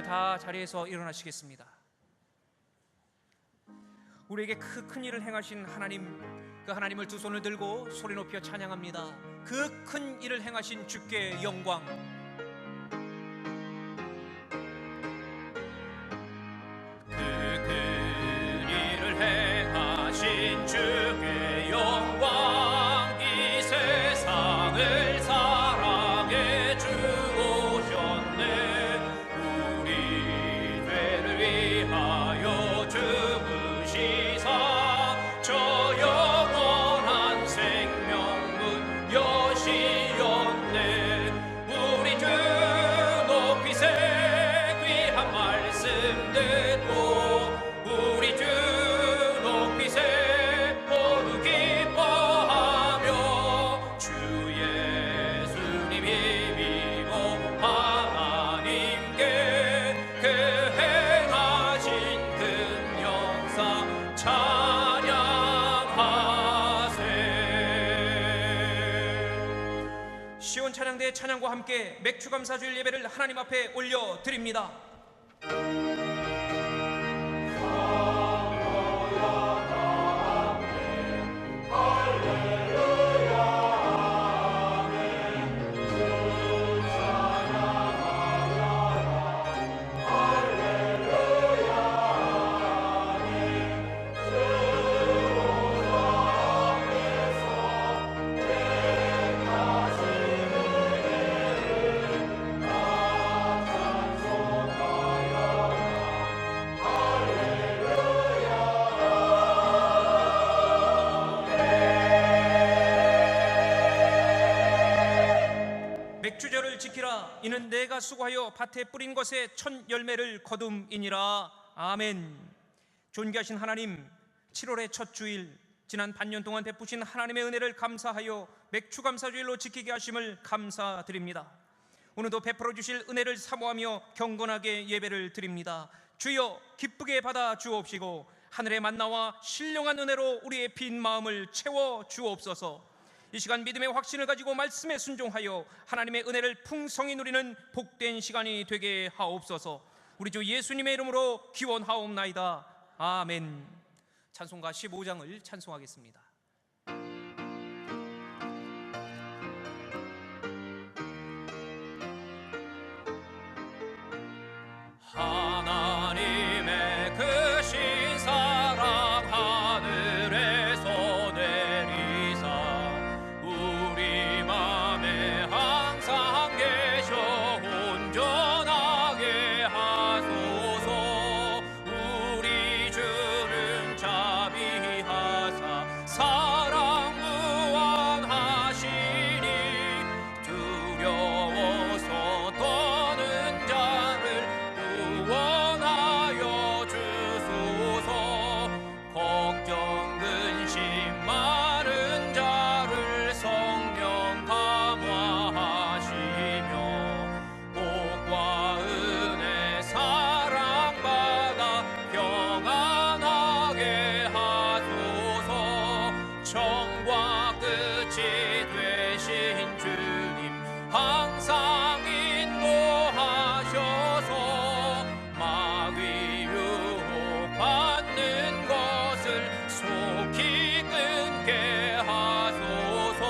다 자리에서 일어나시겠습니다. 우리에게 큰 일을 행하신 하나님, 그 하나님을 두 손을 들고 소리 높여 찬양합니다. 그 큰 일을 행하신 주께 영광. 그 큰 일을 행하신 주께 영광. 이 세상을 사랑해 주오셨네. 우리 죄를 위하여 죽으시사 저 영원한 생명문 여시었네. 우리 주 높이 새 귀한 말씀 듣고 우리 주 높이 새 모두 기뻐하며 주 예수님이 믿고 하나님께 그 행하신 큰 역사 찬양하세. 시온 찬양대의 찬양과 함께 맥주감사주일 예배를 하나님 앞에 올려드립니다. 맥주절을 지키라. 이는 내가 수고하여 밭에 뿌린 것에 첫 열매를 거둠이니라. 아멘. 존귀하신 하나님, 7월의 첫 주일, 지난 반년 동안 베푸신 하나님의 은혜를 감사하여 맥주감사주일로 지키게 하심을 감사드립니다. 오늘도 베풀어 주실 은혜를 사모하며 경건하게 예배를 드립니다. 주여 기쁘게 받아 주옵시고 하늘의 만나와 신령한 은혜로 우리의 빈 마음을 채워 주옵소서. 이 시간 믿음의 확신을 가지고 말씀에 순종하여 하나님의 은혜를 풍성히 누리는 복된 시간이 되게 하옵소서. 우리 주 예수님의 이름으로 기원하옵나이다. 아멘. 찬송가 15장을 찬송하겠습니다. 하나님의 크신 사랑 하늘에서 내리사 우리 맘에 항상 계셔 온전하게 하소서. 우리 주는 자비하사 사랑 무한하시니 두려워서 떠는 자를 구원하여 주소서. 걱정 근심 많은 자를 성령 감화하시며 복과 은혜 사랑받아 평안하게 하소서. 정과 끝이 되신 주님 항상 인도하셔서 마귀 유혹받는 것을 속히 끊게 하소서.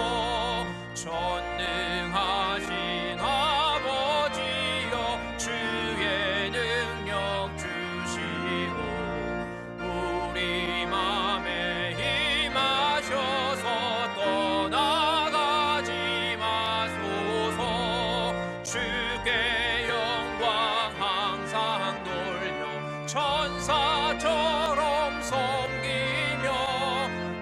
전능하신 아버지여 주의 능력 주시고 우리 맘에 임하셔서 떠나가지 마소서. 주께 영광 항상 돌려 천사처럼 섬기며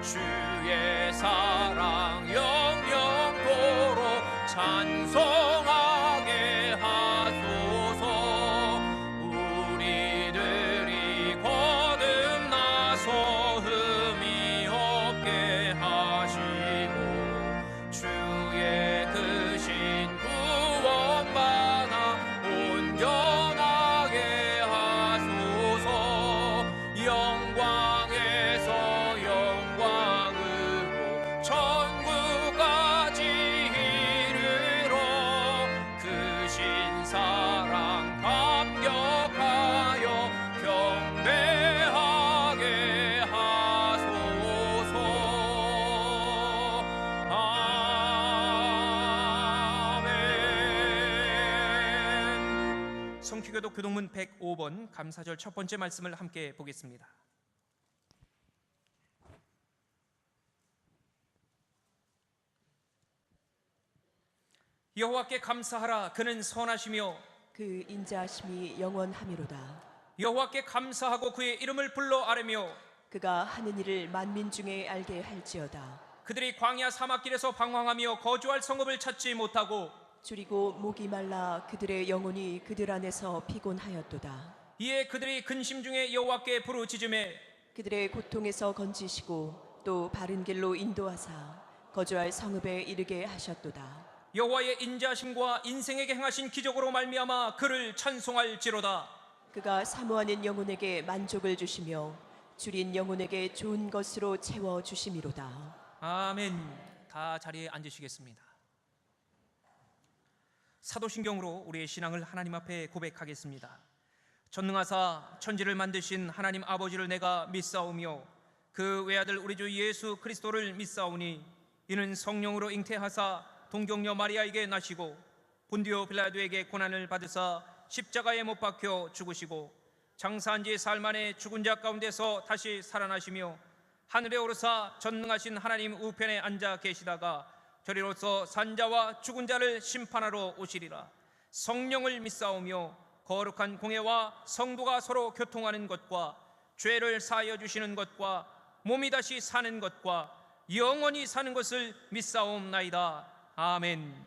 주의 사랑 영영토록 찬송하게 하소서. 우리들이 거듭나서 흠이 없게 하시고 주의 크신 구원받아 온전하게 하소서. 영광에서 영광으로 천국까지 이르러 성취교독 교동문 105번 감사절 첫 번째 말씀을 함께 보겠습니다. 여호와께 감사하라. 그는 선하시며 그 인자하심이 영원하미로다. 여호와께 감사하고 그의 이름을 불러 아뢰며 그가 하는 일을 만민 중에 알게 할지어다. 그들이 광야 사막길에서 방황하며 거주할 성읍을 찾지 못하고 줄이고 목이 말라 그들의 영혼이 그들 안에서 피곤하였도다. 이에 그들이 근심 중에 여호와께 부르짖으매 그들의 고통에서 건지시고 또 바른 길로 인도하사 거주할 성읍에 이르게 하셨도다. 여호와의 인자하심과 인생에게 행하신 기적으로 말미암아 그를 찬송할지로다. 그가 사모하는 영혼에게 만족을 주시며 줄인 영혼에게 좋은 것으로 채워 주심이로다. 아멘. 다 자리에 앉으시겠습니다. 사도신경으로 우리의 신앙을 하나님 앞에 고백하겠습니다. 전능하사 천지를 만드신 하나님 아버지를 내가 믿사오며 그 외아들 우리 주 예수 그리스도를 믿사오니 이는 성령으로 잉태하사 동정녀 마리아에게 나시고 본디오 빌라도에게 고난을 받으사 십자가에 못 박혀 죽으시고 장사한 지 사흘 만에 죽은 자 가운데서 다시 살아나시며 하늘에 오르사 전능하신 하나님 우편에 앉아 계시다가 저리로서 산자와 죽은 자를 심판하러 오시리라. 성령을 믿사오며 거룩한 공회와 성도가 서로 교통하는 것과 죄를 사하여 주시는 것과 몸이 다시 사는 것과 영원히 사는 것을 믿사옵나이다. 아멘.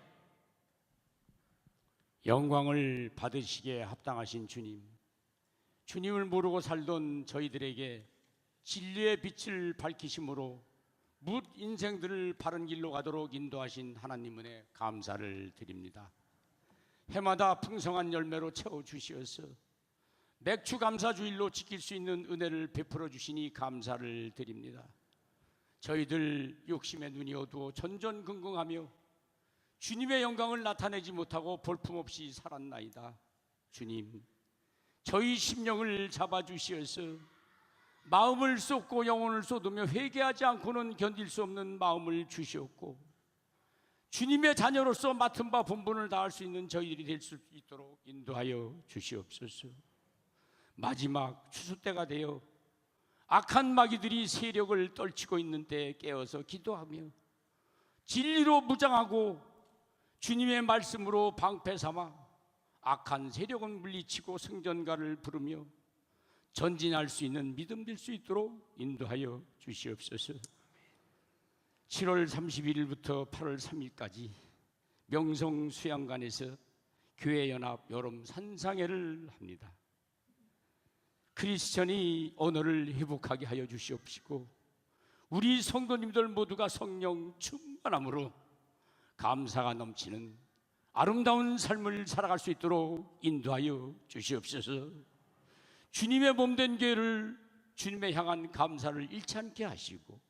영광을 받으시기에 합당하신 주님, 주님을 모르고 살던 저희들에게 진리의 빛을 밝히심으로 뭇 인생들을 바른 길로 가도록 인도하신 하나님 은혜 감사를 드립니다. 해마다 풍성한 열매로 채워주시어서 맥주 감사주일로 지킬 수 있는 은혜를 베풀어 주시니 감사를 드립니다. 저희들 욕심의 눈이 어두워 전전긍긍하며 주님의 영광을 나타내지 못하고 볼품없이 살았나이다. 주님, 저희 심령을 잡아주시어서 마음을 쏟고 영혼을 쏟으며 회개하지 않고는 견딜 수 없는 마음을 주시었고 주님의 자녀로서 맡은 바 본분을 다할 수 있는 저희들이 될 수 있도록 인도하여 주시옵소서. 마지막 추수 때가 되어 악한 마귀들이 세력을 떨치고 있는 때에 깨어서 기도하며 진리로 무장하고 주님의 말씀으로 방패 삼아 악한 세력은 물리치고 승전가를 부르며 전진할 수 있는 믿음 될 수 있도록 인도하여 주시옵소서. 7월 31일부터 8월 3일까지 명성 수양관에서 교회연합 여름 산상회를 합니다. 크리스천이 언어를 회복하게 하여 주시옵시고 우리 성도님들 모두가 성령 충만함으로 감사가 넘치는 아름다운 삶을 살아갈 수 있도록 인도하여 주시옵소서. 주님의 몸된 교회를 주님에 향한 감사를 잃지 않게 하시고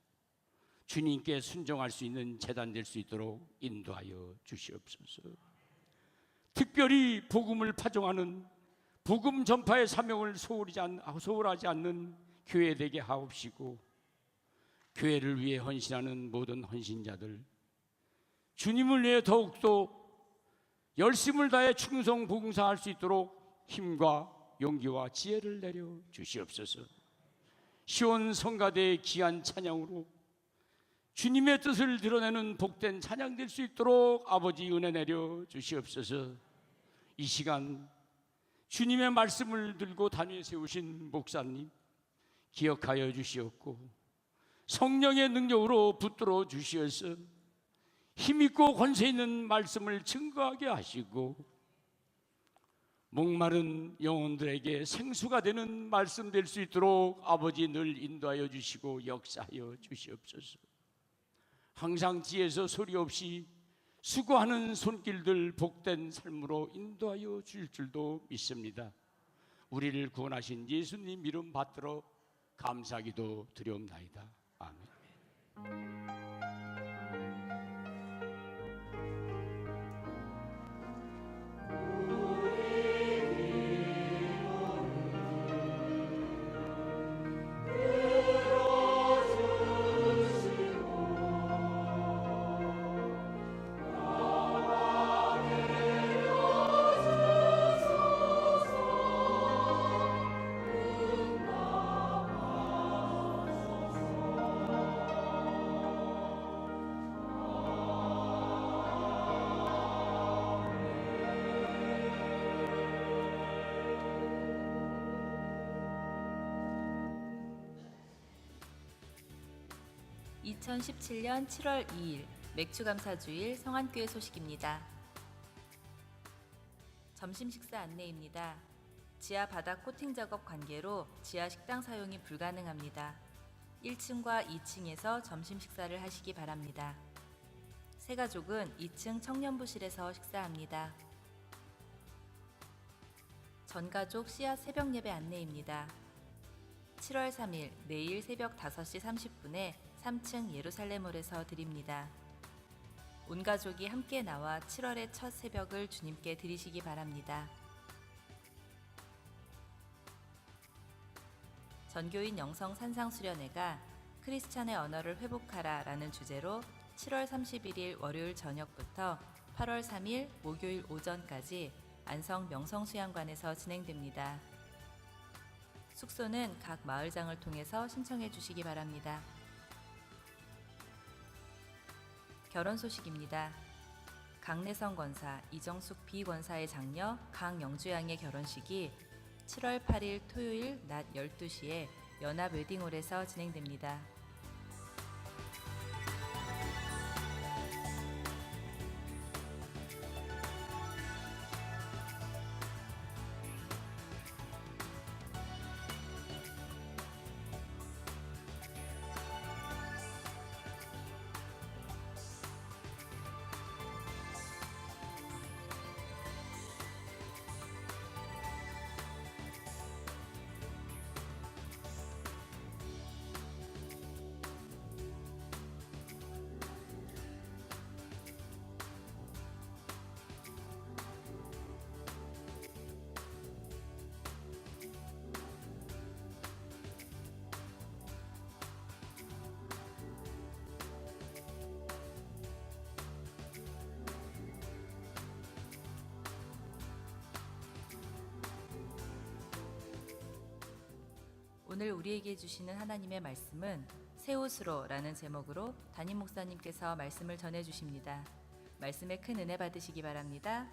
주님께 순종할 수 있는 제단 될 수 있도록 인도하여 주시옵소서. 특별히 복음을 파종하는 복음 전파의 사명을 소홀하지 않는 교회 되게 하옵시고 교회를 위해 헌신하는 모든 헌신자들 주님을 위해 더욱더 열심을 다해 충성 봉사할 수 있도록 힘과 용기와 지혜를 내려 주시옵소서. 시온 성가대의 귀한 찬양으로 주님의 뜻을 드러내는 복된 찬양 될 수 있도록 아버지 은혜 내려 주시옵소서. 이 시간 주님의 말씀을 들고 단위에 세우신 목사님 기억하여 주시옵고 성령의 능력으로 붙들어 주시어서 힘있고 권세 있는 말씀을 증거하게 하시고 목마른 영혼들에게 생수가 되는 말씀 될 수 있도록 아버지 늘 인도하여 주시고 역사하여 주시옵소서. 항상 지혜서 소리 없이 수고하는 손길들 복된 삶으로 인도하여 주실 줄도 믿습니다. 우리를 구원하신 예수님 이름 받들어 감사기도 드리옵나이다. 아멘. 2017년 7월 2일 맥주감사주일 성안교회 소식입니다. 점심 식사 안내입니다. 지하 바닥 코팅 작업 관계로 지하 식당 사용이 불가능합니다. 1층과 2층에서 점심 식사를 하시기 바랍니다. 새 가족은 2층 청년부실에서 식사합니다. 전가족 씨앗 새벽 예배 안내입니다. 7월 3일 내일 새벽 5시 30분에 3층 예루살렘홀에서 드립니다. 온 가족이 함께 나와 7월의 첫 새벽을 주님께 드리시기 바랍니다. 전교인 영성 산상수련회가 크리스찬의 언어를 회복하라 라는 주제로 7월 31일 월요일 저녁부터 8월 3일 목요일 오전까지 안성 명성수양관에서 진행됩니다. 숙소는 각 마을장을 통해서 신청해 주시기 바랍니다. 결혼 소식입니다. 강내성 권사, 이정숙 비권사의 장녀 강영주양의 결혼식이 7월 8일 토요일 낮 12시에 연합 웨딩홀에서 진행됩니다. 오늘 우리에게 주시는 하나님의 말씀은 새 옷으로 라는 제목으로 담임 목사님께서 말씀을 전해 주십니다. 말씀에 큰 은혜 받으시기 바랍니다.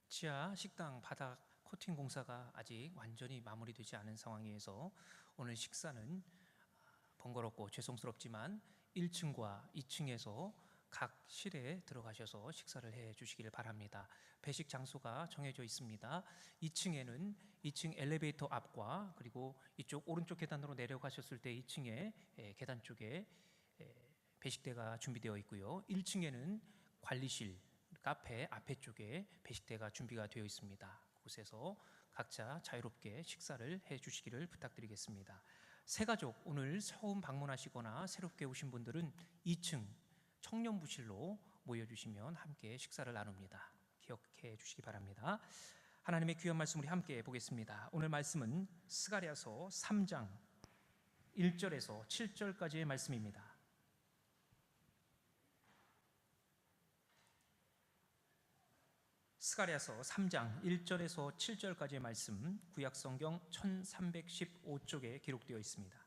지하 식당 바닥 코팅 공사가 아직 완전히 마무리되지 않은 상황에서 오늘 식사는 번거롭고 죄송스럽지만 1층과 2층에서 각 실에 들어가셔서 식사를 해 주시길 바랍니다. 배식 장소가 정해져 있습니다. 2층에는 2층 엘리베이터 앞과 그리고 이쪽 오른쪽 계단으로 내려가셨을 때 2층에 계단 쪽에 배식대가 준비되어 있고요. 1층에는 관리실, 카페 앞에 쪽에 배식대가 준비가 되어 있습니다. 그곳에서 각자 자유롭게 식사를 해 주시기를 부탁드리겠습니다. 새 가족 오늘 처음 방문하시거나 새롭게 오신 분들은 2층 청년부실로 모여주시면 함께 식사를 나눕니다. 기억해 주시기 바랍니다. 하나님의 귀한 말씀 우리 함께 보겠습니다. 오늘 말씀은 스가랴서 3장 1절에서 7절까지의 말씀입니다. 스가랴서 3장 1절에서 7절까지의 말씀 구약성경 1315쪽에 기록되어 있습니다.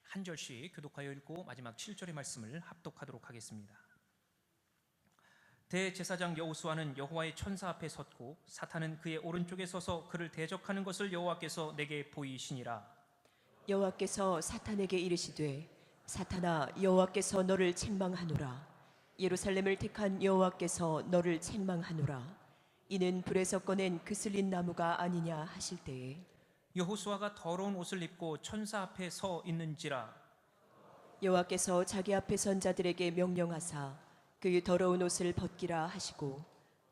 한 절씩 교독하여 읽고 마지막 7절의 말씀을 합독하도록 하겠습니다. 대제사장 여호수아는 여호와의 천사 앞에 섰고 사탄은 그의 오른쪽에 서서 그를 대적하는 것을 여호와께서 내게 보이시니라. 여호와께서 사탄에게 이르시되 사탄아 여호와께서 너를 책망하노라. 예루살렘을 택한 여호와께서 너를 책망하노라. 이는 불에서 꺼낸 그슬린 나무가 아니냐 하실 때에 여호수아가 더러운 옷을 입고 천사 앞에 서 있는지라. 여호와께서 자기 앞에 선 자들에게 명령하사 그 더러운 옷을 벗기라 하시고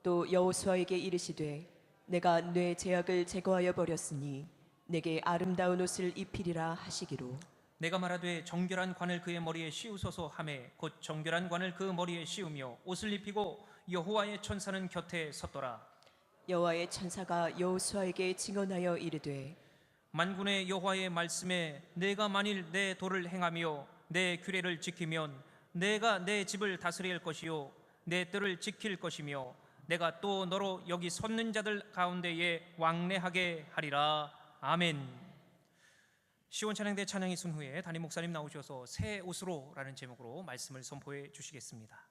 또 여호수아에게 이르시되 내가 뇌 제약을 제거하여 버렸으니 내게 아름다운 옷을 입히리라 하시기로 내가 말하되 정결한 관을 그의 머리에 씌우소서 하매 곧 정결한 관을 그 머리에 씌우며 옷을 입히고 여호와의 천사는 곁에 섰더라. 여호와의 천사가 여호수아에게 증언하여 이르되 만군의 여호와의 말씀에 내가 만일 내 도를 행하며 내 규례를 지키면 내가 내 집을 다스릴 것이요 내 뜰을 지킬 것이며 내가 또 너로 여기 섰는 자들 가운데에 왕래하게 하리라. 아멘. 시원찬양대 찬양이 순 후에 담임 목사님 나오셔서 새 옷으로 라는 제목으로 말씀을 선포해 주시겠습니다.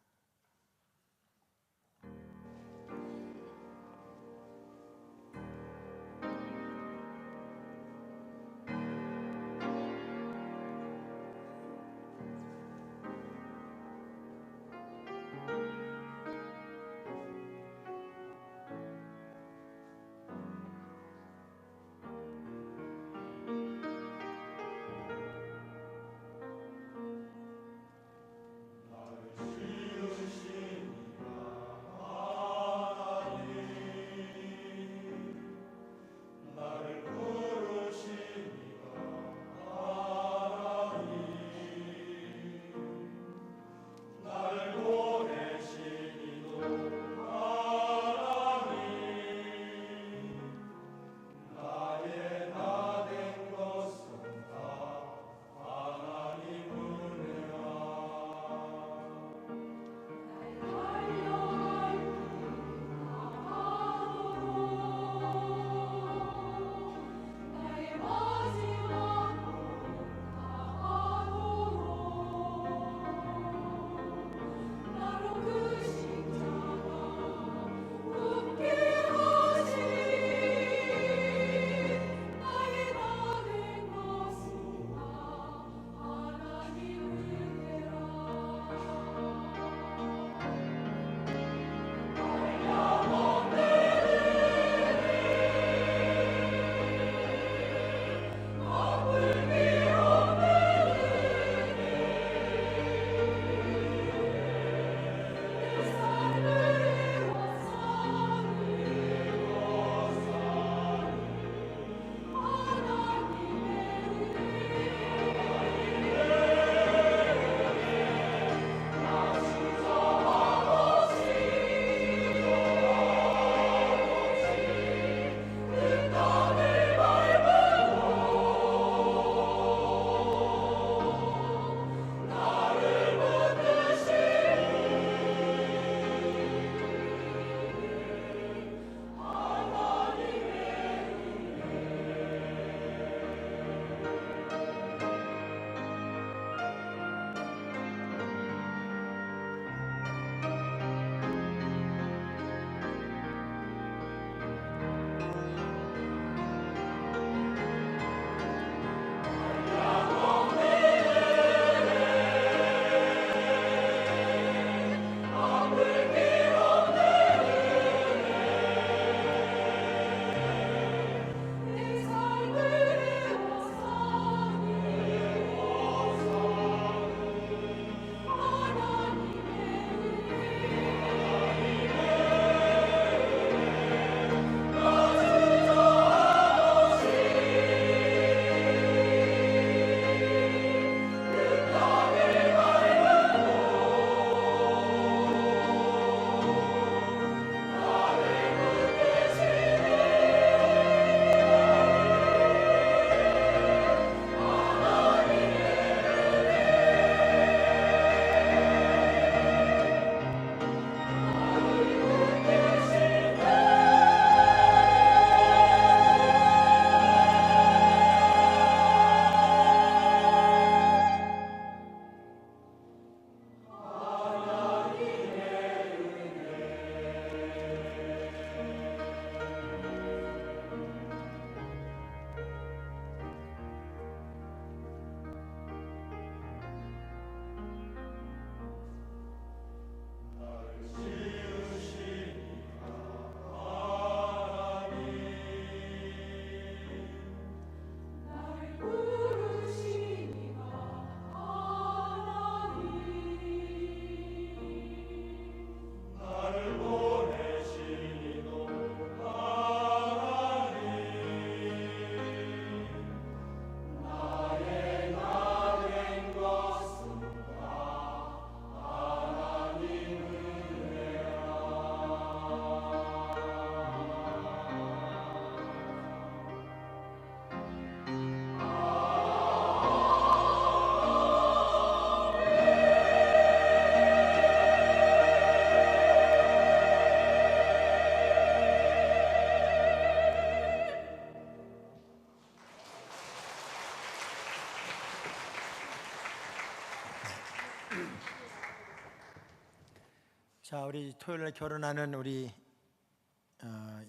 자, 우리 토요일에 결혼하는 우리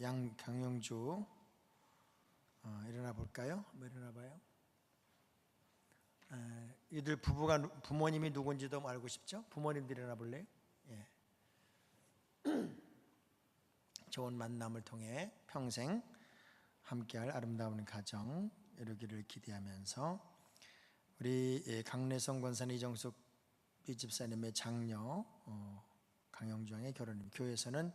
양경영주 일어나 볼까요? 뭐 일어나 봐요. 이들 부부가 부모님이 누군지도 알고 싶죠? 부모님들 일어나 볼래요? 예. 좋은 만남을 통해 평생 함께할 아름다운 가정 이루기를 기대하면서 우리 강래성 권사님 이정숙 비집사님의 장녀 강영주왕의 결혼입니다. 교회에서는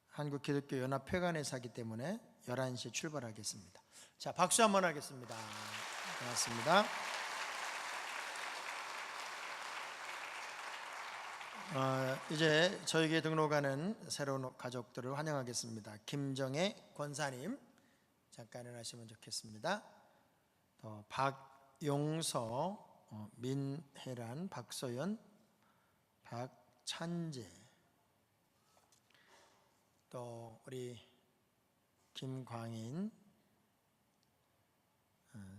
한국기독교연합회관에서 하기 때문에 11시에 출발하겠습니다. 자, 박수 한번 하겠습니다. 고맙습니다. 이제 저에게 등록하는 새로운 가족들을 환영하겠습니다. 김정혜 권사님 잠깐 일어나시면 좋겠습니다. 또 박용서, 민혜란, 박소연, 박찬재, 또 우리 김광인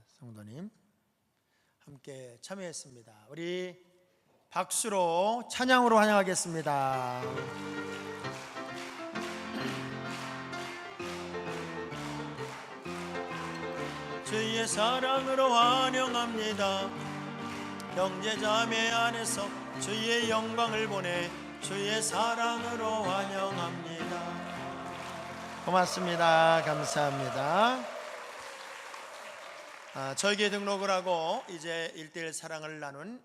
성도님 함께 참여했습니다. 우리 박수로 찬양으로 환영하겠습니다. 주의 사랑으로 환영합니다. 형제자매 안에서 주의 영광을 보내 주의 사랑으로 환영합니다. 고맙습니다. 감사합니다. 저에게 등록을 하고 이제 1:1 사랑을 나눈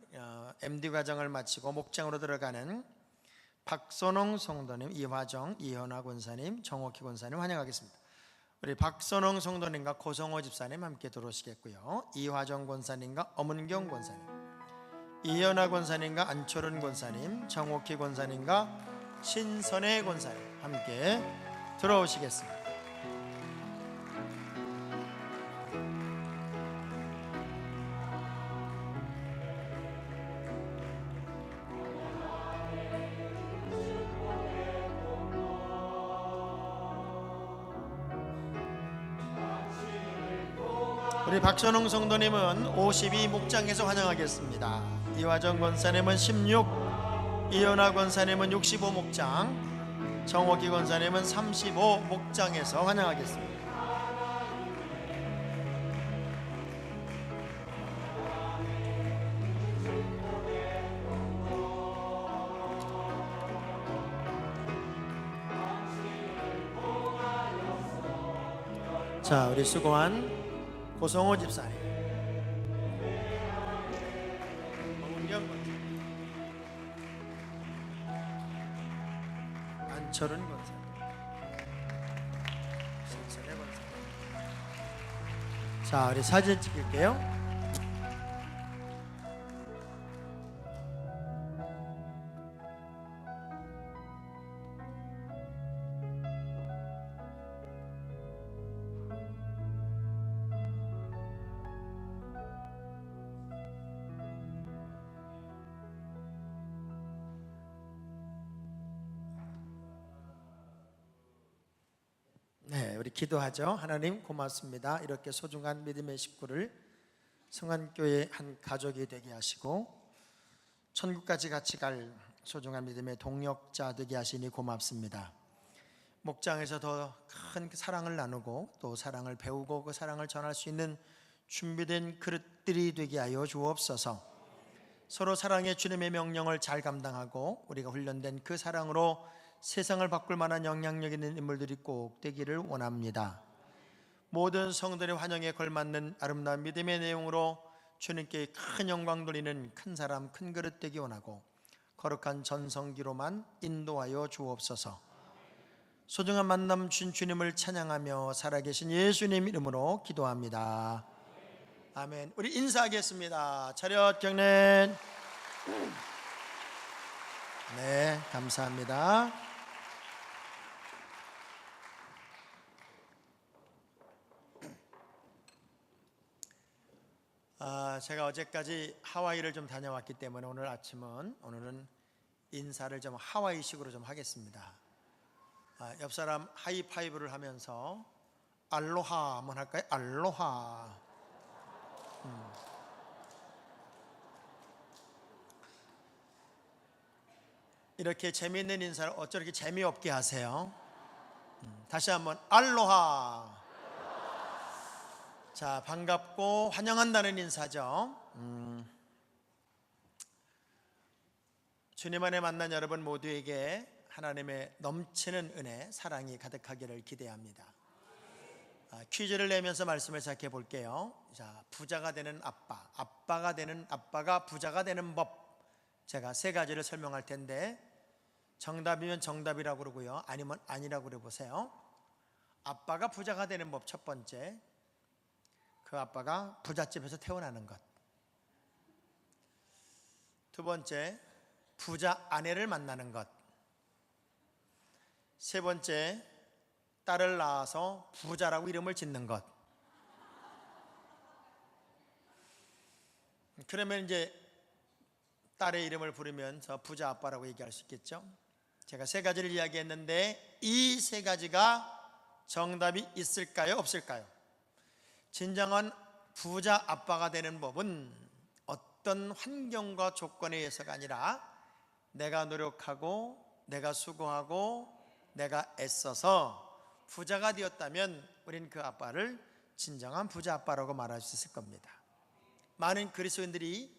MD 과정을 마치고 목장으로 들어가는 박선홍 성도님, 이화정, 이현아 권사님, 정옥희 권사님 환영하겠습니다. 우리 박선홍 성도님과 고성호 집사님 함께 들어오시겠고요. 이화정 권사님과 엄은경 권사님, 이현아 권사님과 안철은 권사님, 정옥희 권사님과 신선혜 권사님 함께 들어오시겠습니다. 우리 박선홍 성도님은 52 목장에서 환영하겠습니다. 이화정 권사님은 16, 이현아 권사님은 65 목장, 정옥희 권사님은 35 목장에서 환영하겠습니다. 자, 우리 수고한 고성호 집사님, 엄은경 권사님, 안철은 권사님, 신선혜 권사님. 자, 우리 사진 찍을게요. 네, 우리 기도하죠. 하나님 고맙습니다. 이렇게 소중한 믿음의 식구를 성안교회의 한 가족이 되게 하시고 천국까지 같이 갈 소중한 믿음의 동역자 되게 하시니 고맙습니다. 목장에서 더 큰 사랑을 나누고 또 사랑을 배우고 그 사랑을 전할 수 있는 준비된 그릇들이 되게 하여 주옵소서. 서로 사랑의 주님의 명령을 잘 감당하고 우리가 훈련된 그 사랑으로 세상을 바꿀 만한 영향력 있는 인물들이 꼭 되기를 원합니다. 모든 성들의 환영에 걸맞는 아름다운 믿음의 내용으로 주님께 큰 영광 돌리는 큰 사람, 큰 그릇 되기 원하고 거룩한 전성기로만 인도하여 주옵소서. 소중한 만남 주신 주님을 찬양하며 살아계신 예수님 이름으로 기도합니다. 아멘. 우리 인사하겠습니다. 차렷 경례. 네, 감사합니다. 제가 어제까지 하와이를 좀 다녀왔기 때문에 오늘은 인사를 좀 하와이식으로 좀 하겠습니다. 옆 사람 하이파이브를 하면서 알로하 한번 할까요? 알로하. 이렇게 재미있는 인사를 어쩜 이렇게 재미없게 하세요? 다시 한번 알로하. 자, 반갑고 환영한다는 인사죠. 주님 안에 만난 여러분 모두에게 하나님의 넘치는 은혜, 사랑이 가득하기를 기대합니다. 퀴즈를 내면서 말씀을 시작해 볼게요. 자, 부자가 되는 아빠, 아빠가 되는 아빠가 부자가 되는 법, 제가 세 가지를 설명할 텐데 정답이면 정답이라고 그러고요, 아니면 아니라고 그래 보세요. 아빠가 부자가 되는 법, 첫 번째, 그 아빠가 부잣집에서 태어나는 것. 두 번째, 부자 아내를 만나는 것. 세 번째, 딸을 낳아서 부자라고 이름을 짓는 것. 그러면 이제 딸의 이름을 부르면서 부자 아빠라고 얘기할 수 있겠죠. 제가 세 가지를 이야기했는데 이 세 가지가 정답이 있을까요, 없을까요? 진정한 부자 아빠가 되는 법은 어떤 환경과 조건에 의해서가 아니라 내가 노력하고 내가 수고하고 내가 애써서 부자가 되었다면 우린 그 아빠를 진정한 부자 아빠라고 말할 수 있을 겁니다. 많은 그리스도인들이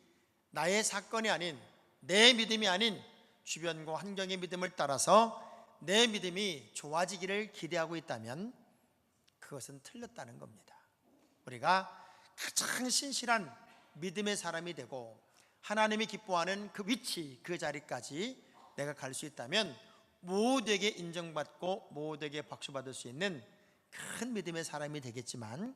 나의 사건이 아닌, 내 믿음이 아닌 주변과 환경의 믿음을 따라서 내 믿음이 좋아지기를 기대하고 있다면 그것은 틀렸다는 겁니다. 우리가 가장 신실한 믿음의 사람이 되고 하나님이 기뻐하는 그 위치, 그 자리까지 내가 갈 수 있다면 모두에게 인정받고 모두에게 박수받을 수 있는 큰 믿음의 사람이 되겠지만,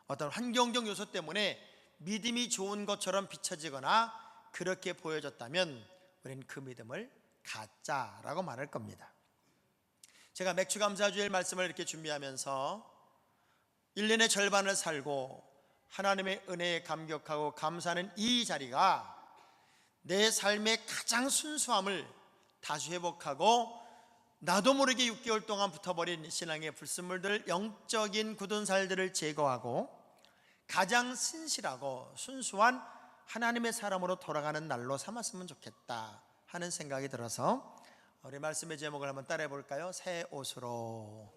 어떤 환경적 요소 때문에 믿음이 좋은 것처럼 비춰지거나 그렇게 보여졌다면 우리는 그 믿음을 가짜라고 말할 겁니다. 제가 맥주감사주일 말씀을 이렇게 준비하면서 1년의 절반을 살고 하나님의 은혜에 감격하고 감사하는 이 자리가 내 삶의 가장 순수함을 다시 회복하고 나도 모르게 6개월 동안 붙어버린 신앙의 불순물들, 영적인 굳은 살들을 제거하고 가장 신실하고 순수한 하나님의 사람으로 돌아가는 날로 삼았으면 좋겠다 하는 생각이 들어서 우리 말씀의 제목을 한번 따라해 볼까요? 새 옷으로.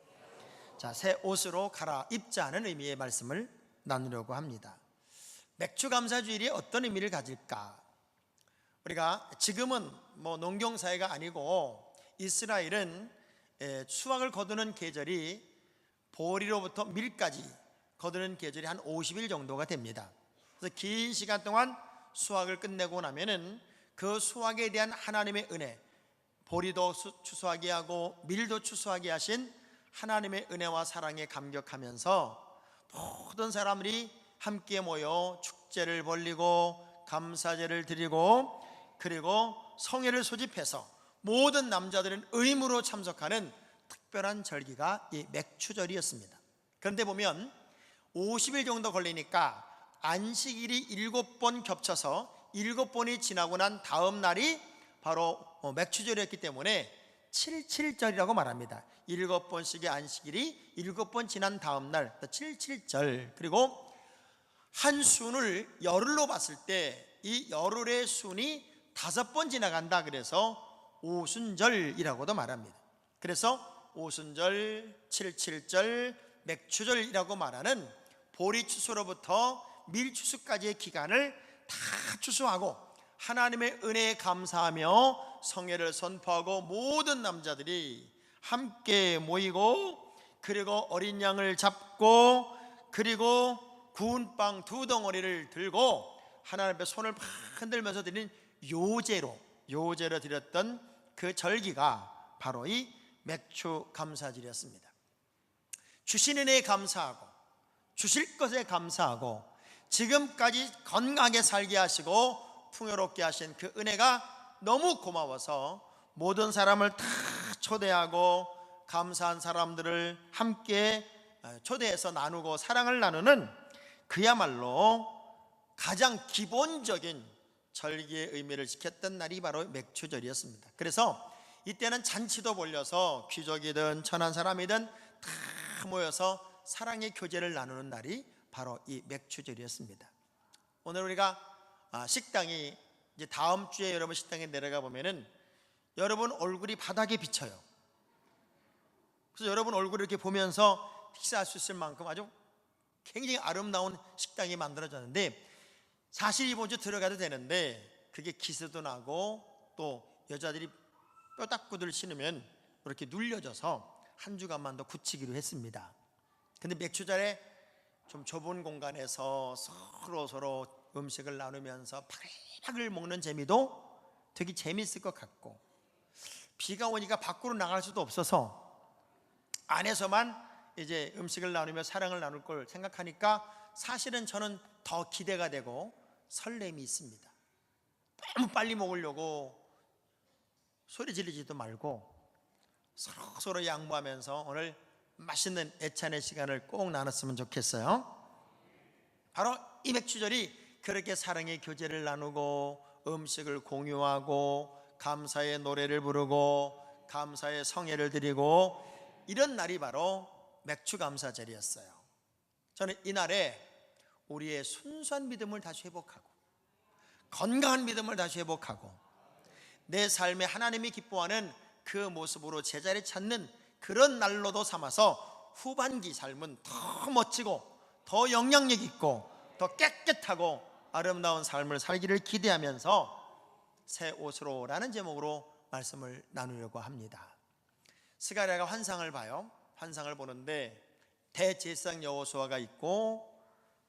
자, 새 옷으로 갈아입자는 의미의 말씀을 나누려고 합니다. 맥주감사주일이 어떤 의미를 가질까? 우리가 지금은 농경사회가 아니고 이스라엘은 수확을 거두는 계절이 보리로부터 밀까지 거두는 계절이 한 50일 정도가 됩니다. 그래서 긴 시간 동안 수확을 끝내고 나면은 그 수확에 대한 하나님의 은혜, 보리도 추수하게 하고 밀도 추수하게 하신 하나님의 은혜와 사랑에 감격하면서 모든 사람들이 함께 모여 축제를 벌리고 감사제를 드리고 그리고 성회를 소집해서 모든 남자들은 의무로 참석하는 특별한 절기가 이 맥추절이었습니다. 그런데 보면 50일 정도 걸리니까 안식일이 7번 겹쳐서 7번이 지나고 난 다음 날이 바로 맥추절이었기 때문에 77절이라고 말합니다. 7번씩의 안식일이 7번 지난 다음 날 77절. 그리고 한 순을 열흘로 봤을 때 이 열흘의 순이 5번 지나간다. 그래서 오순절이라고도 말합니다. 그래서 오순절, 77절, 맥추절이라고 말하는 보리 추수로부터 밀 추수까지의 기간을 다 추수하고 하나님의 은혜에 감사하며 성회를 선포하고 모든 남자들이 함께 모이고 그리고 어린 양을 잡고 그리고 구운 빵 2덩어리를 들고 하나님 앞에 손을 흔들면서 드리는 요제로 드렸던 그 절기가 바로 이 맥추 감사절이었습니다. 주신 은혜에 감사하고 주실 것에 감사하고 지금까지 건강하게 살게 하시고 풍요롭게 하신 그 은혜가 너무 고마워서 모든 사람을 다 초대하고 감사한 사람들을 함께 초대해서 나누고 사랑을 나누는 그야말로 가장 기본적인 절기의 의미를 지켰던 날이 바로 맥추절이었습니다. 그래서 이때는 잔치도 벌려서 귀족이든 천한 사람이든 다 모여서 사랑의 교제를 나누는 날이 바로 이 맥추절이었습니다. 오늘 우리가 식당이 이제 다음 주에 여러분 식당에 내려가 보면은 여러분 얼굴이 바닥에 비쳐요. 그래서 여러분 얼굴을 이렇게 보면서 식사할 수 있을 만큼 아주 굉장히 아름다운 식당이 만들어졌는데, 사실 이번주 들어가도 되는데 그게 기스도 나고 또 여자들이 뼈다구들 신으면 이렇게 눌려져서 한 주간만 더 굳히기로 했습니다. 근데 맥주잔에 좀 좁은 공간에서 서로 음식을 나누면서 바글바글 먹는 재미도 되게 재밌을 것 같고, 비가 오니까 밖으로 나갈 수도 없어서 안에서만 이제 음식을 나누며 사랑을 나눌 걸 생각하니까 사실은 저는 더 기대가 되고 설렘이 있습니다. 너무 빨리 먹으려고 소리 지르지도 말고 서로 양보하면서 오늘 맛있는 애찬의 시간을 꼭 나눴으면 좋겠어요. 바로 이 맥주절이 그렇게 사랑의 교제를 나누고 음식을 공유하고 감사의 노래를 부르고 감사의 성예를 드리고 이런 날이 바로 맥주 감사절이었어요. 저는 이날에 우리의 순수한 믿음을 다시 회복하고 건강한 믿음을 다시 회복하고 내 삶에 하나님이 기뻐하는 그 모습으로 제자리 찾는 그런 날로도 삼아서 후반기 삶은 더 멋지고 더 영향력 있고 더 깨끗하고 아름다운 삶을 살기를 기대하면서 새 옷으로 라는 제목으로 말씀을 나누려고 합니다. 스가랴가 환상을 봐요. 환상을 보는데 대제사장 여호수아가 있고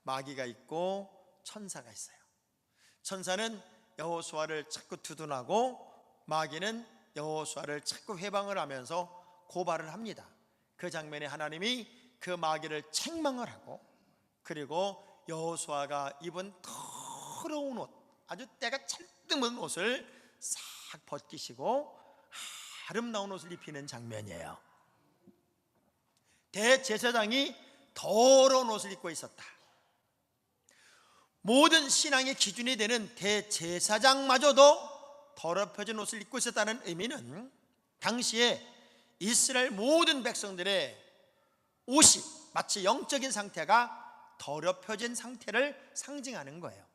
마귀가 있고 천사가 있어요. 천사는 여호수아를 자꾸 두둔하고 마귀는 여호수아를 자꾸 회방을 하면서 고발을 합니다. 그 장면에 하나님이 그 마귀를 책망을 하고, 그리고 여호수아가 입은 더러운 옷, 아주 때가 잔뜩 묻은 옷을 싹 벗기시고 아름다운 옷을 입히는 장면이에요. 대제사장이 더러운 옷을 입고 있었다. 모든 신앙의 기준이 되는 대제사장마저도 더럽혀진 옷을 입고 있었다는 의미는 당시에 이스라엘 모든 백성들의 옷이 마치 영적인 상태가 더럽혀진 상태를 상징하는 거예요.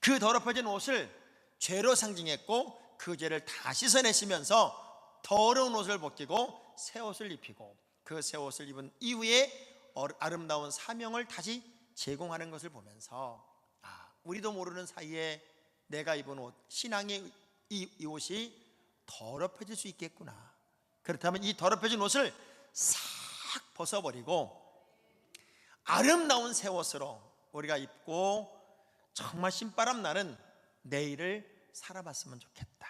그 더럽혀진 옷을 죄로 상징했고 그 죄를 다 씻어내시면서 더러운 옷을 벗기고 새 옷을 입히고 그 새 옷을 입은 이후에 아름다운 사명을 다시 제공하는 것을 보면서 우리도 모르는 사이에 내가 입은 옷, 신앙의 이 옷이 더럽혀질 수 있겠구나. 그렇다면 이 더럽혀진 옷을 싹 벗어버리고 아름다운 새 옷으로 우리가 입고 정말 신바람 나는 내일을 살아봤으면 좋겠다.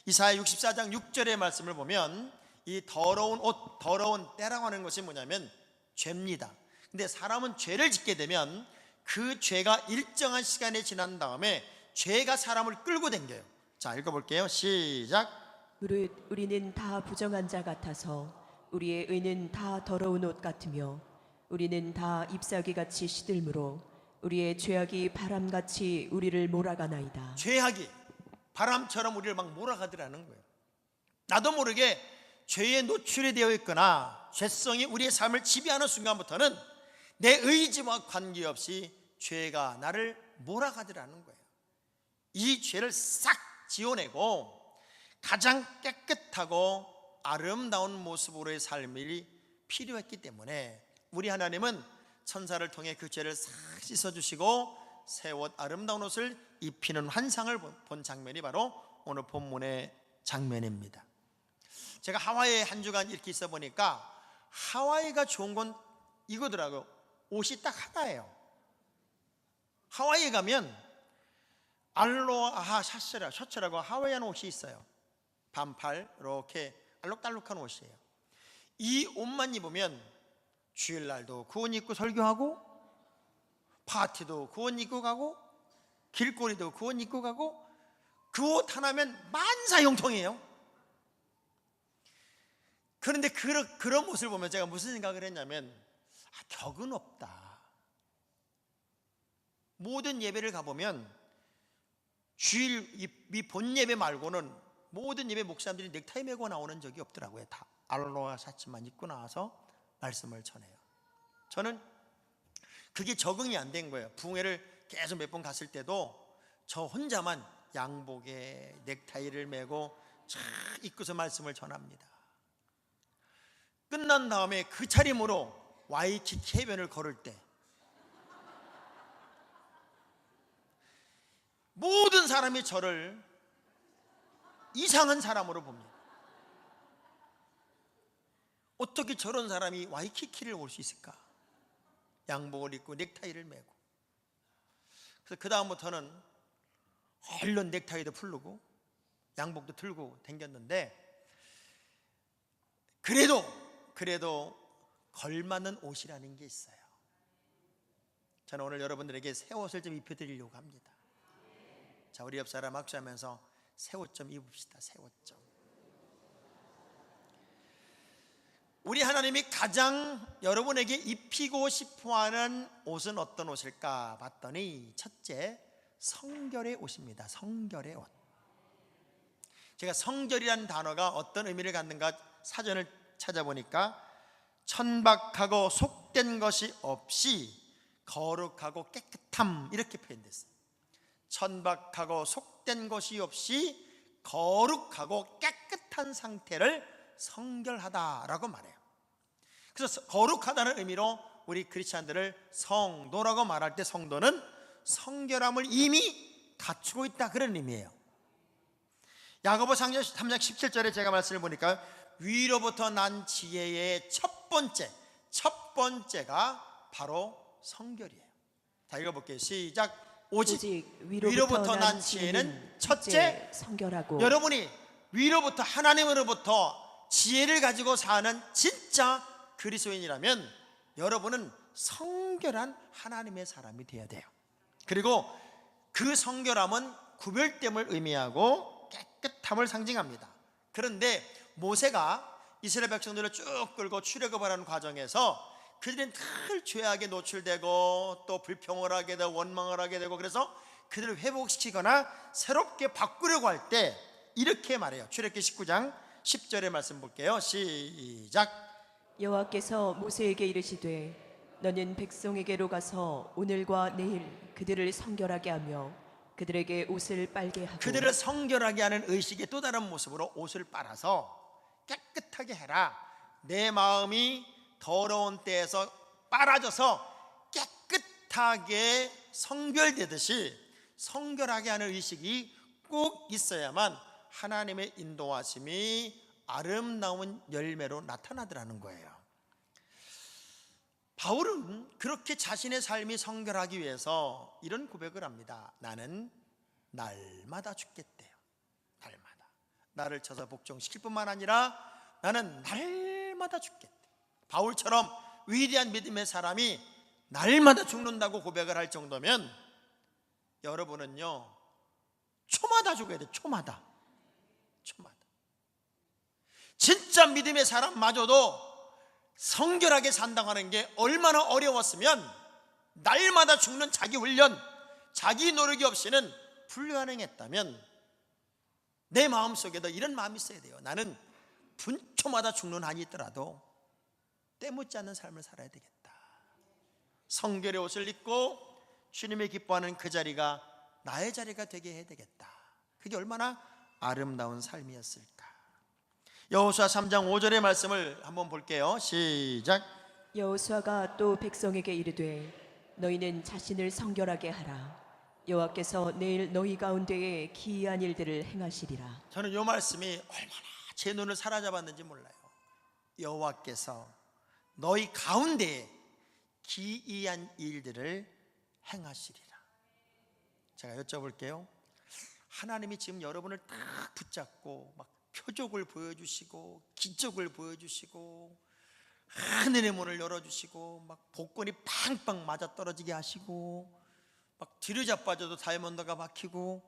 이사야 64장 6절의 말씀을 보면 이 더러운 옷, 더러운 때라고 하는 것이 뭐냐면 죄입니다. 근데 사람은 죄를 짓게 되면 그 죄가 일정한 시간이 지난 다음에 죄가 사람을 끌고 댕겨요. 자, 읽어볼게요. 시작. 무릇 우리는 다 부정한 자 같아서 우리의 의는 다 더러운 옷 같으며 우리는 다 잎사귀같이 시들므로 우리의 죄악이 바람같이 우리를 몰아가나이다. 죄악이 바람처럼 우리를 막 몰아가더라는 거예요. 나도 모르게 죄에 노출이 되어 있거나 죄성이 우리의 삶을 지배하는 순간부터는 내 의지와 관계없이 죄가 나를 몰아가더라는 거예요. 이 죄를 싹 지워내고 가장 깨끗하고 아름다운 모습으로의 삶이 필요했기 때문에 우리 하나님은 천사를 통해 그 죄를 싹 씻어주시고 새 옷, 아름다운 옷을 입히는 환상을 본 장면이 바로 오늘 본문의 장면입니다. 제가 하와이에 한 주간 이렇게 있어 보니까 하와이가 좋은 건 이거더라고요. 옷이 딱 하나예요. 하와이에 가면 알로하 셔츠라고 하와이안 옷이 있어요. 반팔 이렇게 알록달록한 옷이에요. 이 옷만 입으면 주일날도 그 옷 입고 설교하고 파티도 그 옷 입고 가고 길거리도 그 옷 입고 가고 그 옷 하나면 만사형통이에요. 그런데 그런 모습을 보면 제가 무슨 생각을 했냐면 격은 없다. 모든 예배를 가보면 주일 이 본 예배 말고는 모든 예배 목사님들이 넥타이 메고 나오는 적이 없더라고요. 다 알로하 셔츠만 입고 나와서 말씀을 전해요. 저는 그게 적응이 안 된 거예요. 부흥회를 계속 몇 번 갔을 때도 저 혼자만 양복에 넥타이를 메고 쫙 입고서 말씀을 전합니다. 끝난 다음에 그 차림으로 와이키키 해변을 걸을 때 모든 사람이 저를 이상한 사람으로 봅니다. 어떻게 저런 사람이 와이키키를 올 수 있을까? 양복을 입고 넥타이를 메고. 그래서 그 다음부터는 얼른 넥타이도 풀르고 양복도 들고 댕겼는데, 그래도 걸맞는 옷이라는 게 있어요. 저는 오늘 여러분들에게 새 옷을 좀 입혀드리려고 합니다. 자, 우리 옆 사람 악수하면서 새 옷 좀 입읍시다. 새 옷 좀. 우리 하나님이 가장 여러분에게 입히고 싶어하는 옷은 어떤 옷일까 봤더니, 첫째, 성결의 옷입니다. 성결의 옷. 제가 성결이라는 단어가 어떤 의미를 갖는가 사전을 찾아보니까, 천박하고 속된 것이 없이 거룩하고 깨끗함, 이렇게 표현됐어요. 천박하고 속된 것이 없이 거룩하고 깨끗한 상태를 성결하다라고 말해요. 그래서 거룩하다는 의미로 우리 크리스찬들을 성도라고 말할 때, 성도는 성결함을 이미 갖추고 있다, 그런 의미예요. 야고보 3장 17절에 제가 말씀을 보니까, 위로부터 난 지혜의 첫 번째가 바로 성결이에요. 자, 읽어볼게요. 시작. 오직 위로부터 난 지혜는 첫째 성결하고. 여러분이 위로부터, 하나님으로부터 지혜를 가지고 사는 진짜 그리스도인이라면 여러분은 성결한 하나님의 사람이 되어야 돼요. 그리고 그 성결함은 구별됨을 의미하고 깨끗함을 상징합니다. 그런데 모세가 이스라엘 백성들을 쭉 끌고 출애굽을 하는 과정에서 그들은 늘 죄악에 노출되고 또 불평을 하게 되고 원망을 하게 되고, 그래서 그들을 회복시키거나 새롭게 바꾸려고 할 때 이렇게 말해요. 출애굽기 19장 10절의 말씀 볼게요. 시작. 여호와께서 모세에게 이르시되 너는 백성에게로 가서 오늘과 내일 그들을 성결하게 하며 그들에게 옷을 빨게 하고. 그들을 성결하게 하는 의식의 또 다른 모습으로 옷을 빨아서 깨끗하게 해라. 내 마음이 더러운 때에서 빨아져서 깨끗하게 성결되듯이 성결하게 하는 의식이 꼭 있어야만 하나님의 인도하심이 아름다운 열매로 나타나더라는 거예요. 바울은 그렇게 자신의 삶이 성결하기 위해서 이런 고백을 합니다. 나는 날마다 죽겠대요. 날마다. 나를 쳐서 복종시킬 뿐만 아니라 나는 날마다 죽겠대. 바울처럼 위대한 믿음의 사람이 날마다 죽는다고 고백을 할 정도면 여러분은요, 초마다 죽어야 돼. 초마다. 진짜 믿음의 사람마저도 성결하게 산다고 하는 게 얼마나 어려웠으면 날마다 죽는 자기 훈련, 자기 노력이 없이는 불가능했다면 내 마음속에도 이런 마음이 있어야 돼요. 나는 분초마다 죽는 한이 있더라도 때묻지 않는 삶을 살아야 되겠다. 성결의 옷을 입고 주님의 기뻐하는 그 자리가 나의 자리가 되게 해야 되겠다. 그게 얼마나 아름다운 삶이었을까. 여호수아 3장 5절의 말씀을 한번 볼게요. 시작. 여호수아가 또 백성에게 이르되 너희는 자신을 성결하게 하라. 여호와께서 내일 너희 가운데에 기이한 일들을 행하시리라. 저는 이 말씀이 얼마나 제 눈을 사로잡았는지 몰라요. 여호와께서 너희 가운데에 기이한 일들을 행하시리라. 제가 여쭤볼게요. 하나님이 지금 여러분을 딱 붙잡고 막 표적을 보여주시고 기적을 보여주시고 하늘의 문을 열어주시고 막 복권이 팡팡 맞아떨어지게 하시고 막 뒤로 자빠져도 다이아몬드가 박히고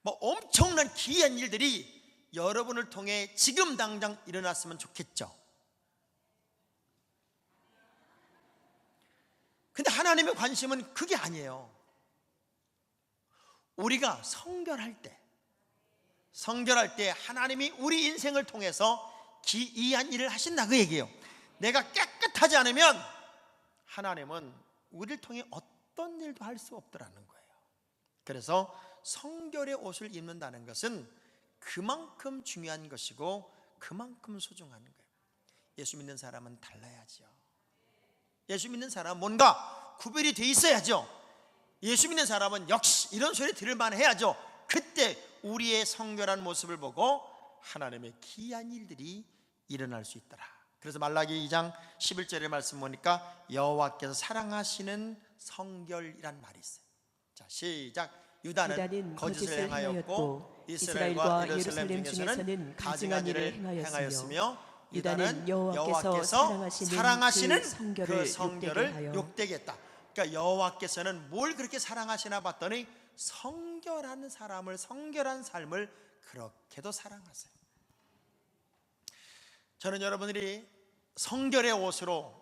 뭐 엄청난 기이한 일들이 여러분을 통해 지금 당장 일어났으면 좋겠죠. 근데 하나님의 관심은 그게 아니에요. 우리가 성결할 때 하나님이 우리 인생을 통해서 기이한 일을 하신다, 그 얘기예요. 내가 깨끗하지 않으면 하나님은 우리를 통해 어떤 일도 할 수 없더라는 거예요. 그래서 성결의 옷을 입는다는 것은 그만큼 중요한 것이고 그만큼 소중한 거예요. 예수 믿는 사람은 달라야죠. 예수 믿는 사람은 뭔가 구별이 돼 있어야죠. 예수 믿는 사람은 역시 이런 소리 들을 만해야죠. 그때 우리의 성결한 모습을 보고 하나님의 기이한 일들이 일어날 수 있더라. 그래서 말라기 2장 11절의 말씀 보니까 여호와께서 사랑하시는 성결이란 말이 있어요. 자, 시작. 유다는 거짓을 행하였고 이스라엘과 예루살렘 중에서는 가증한 일을 행하였으며 유다는 여호와께서 사랑하시는 그 성결을 욕되게 했다. 그러니까 여호와께서는 뭘 그렇게 사랑하시나 봤더니 성결한 사람을, 성결한 삶을 그렇게도 사랑하세요. 저는 여러분들이 성결의 옷으로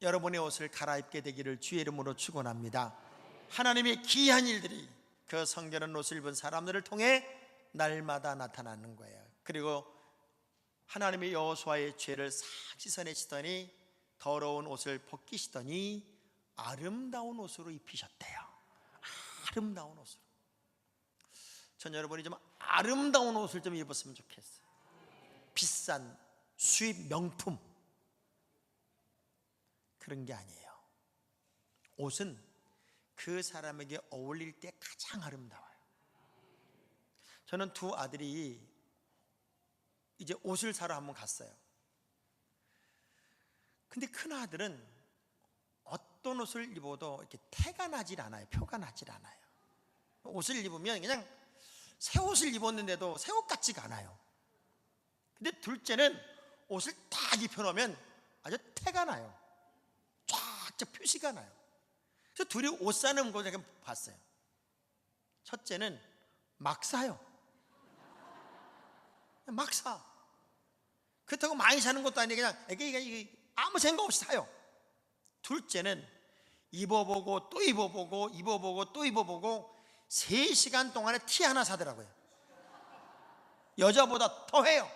여러분의 옷을 갈아입게 되기를 주의 이름으로 축원합니다. 하나님의 기이한 일들이 그 성결한 옷을 입은 사람들을 통해 날마다 나타나는 거예요. 그리고 하나님의 여호수아의 죄를 싹 씻어내시더니 더러운 옷을 벗기시더니 아름다운 옷으로 입히셨대요. 아름다운 옷으로. 전 여러분이 좀 아름다운 옷을 좀 입었으면 좋겠어요. 비싼 수입 명품 그런 게 아니에요. 옷은 그 사람에게 어울릴 때 가장 아름다워요. 저는 두 아들이 이제 옷을 사러 한번 갔어요. 근데 큰 아들은 어떤 옷을 입어도 이렇게 태가 나질 않아요. 표가 나질 않아요. 옷을 입으면 그냥 새 옷을 입었는데도 새 옷 같지가 않아요. 근데 둘째는 옷을 딱 입혀놓으면 아주 태가 나요. 쫙쫙 표시가 나요. 그래서 둘이 옷 사는 거 제가 봤어요. 첫째는 막 사요. 막 사. 그렇다고 많이 사는 것도 아니고 그냥 이게 아무 생각 없이 사요. 둘째는 입어보고 또 입어보고 입어보고 또 입어보고 3시간 동안에 티 하나 사더라고요. 여자보다 더 해요.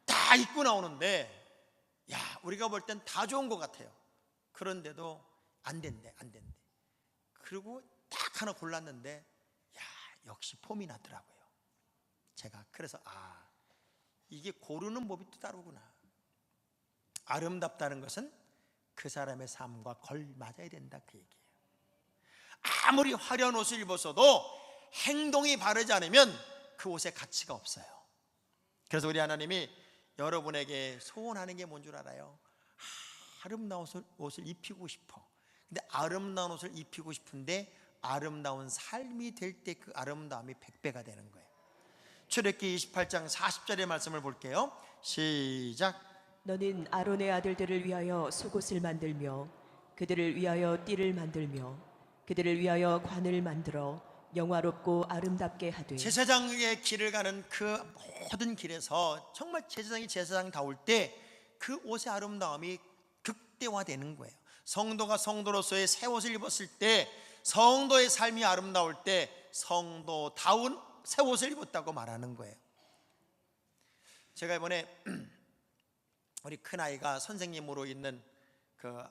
다 입고 나오는데 야, 우리가 볼 땐 다 좋은 것 같아요. 그런데도 안 된대. 그리고 딱 하나 골랐는데 야, 역시 폼이 나더라고요. 제가 그래서 이게 고르는 법이 또 다르구나. 아름답다는 것은 그 사람의 삶과 걸맞아야 된다, 그 얘기예요. 아무리 화려한 옷을 입었어도 행동이 바르지 않으면 그 옷에 가치가 없어요. 그래서 우리 하나님이 여러분에게 소원하는 게 뭔 줄 알아요? 아름다운 옷을 입히고 싶어. 근데 아름다운 옷을 입히고 싶은데 아름다운 삶이 될 때 그 아름다움이 100배가 되는 거예요. 출애굽기 28장 40절의 말씀을 볼게요. 시작. 너는 아론의 아들들을 위하여 속옷을 만들며 그들을 위하여 띠를 만들며 그들을 위하여 관을 만들어 영화롭고 아름답게 하되. 제사장의 길을 가는 그 모든 길에서 정말 제사장이 제사장다울 때 그 옷의 아름다움이 극대화되는 거예요. 성도가 성도로서의 새 옷을 입었을 때, 성도의 삶이 아름다울 때 성도다운 새 옷을 입었다고 말하는 거예요. 제가 이번에 우리 큰아이가 선생님으로 있는 그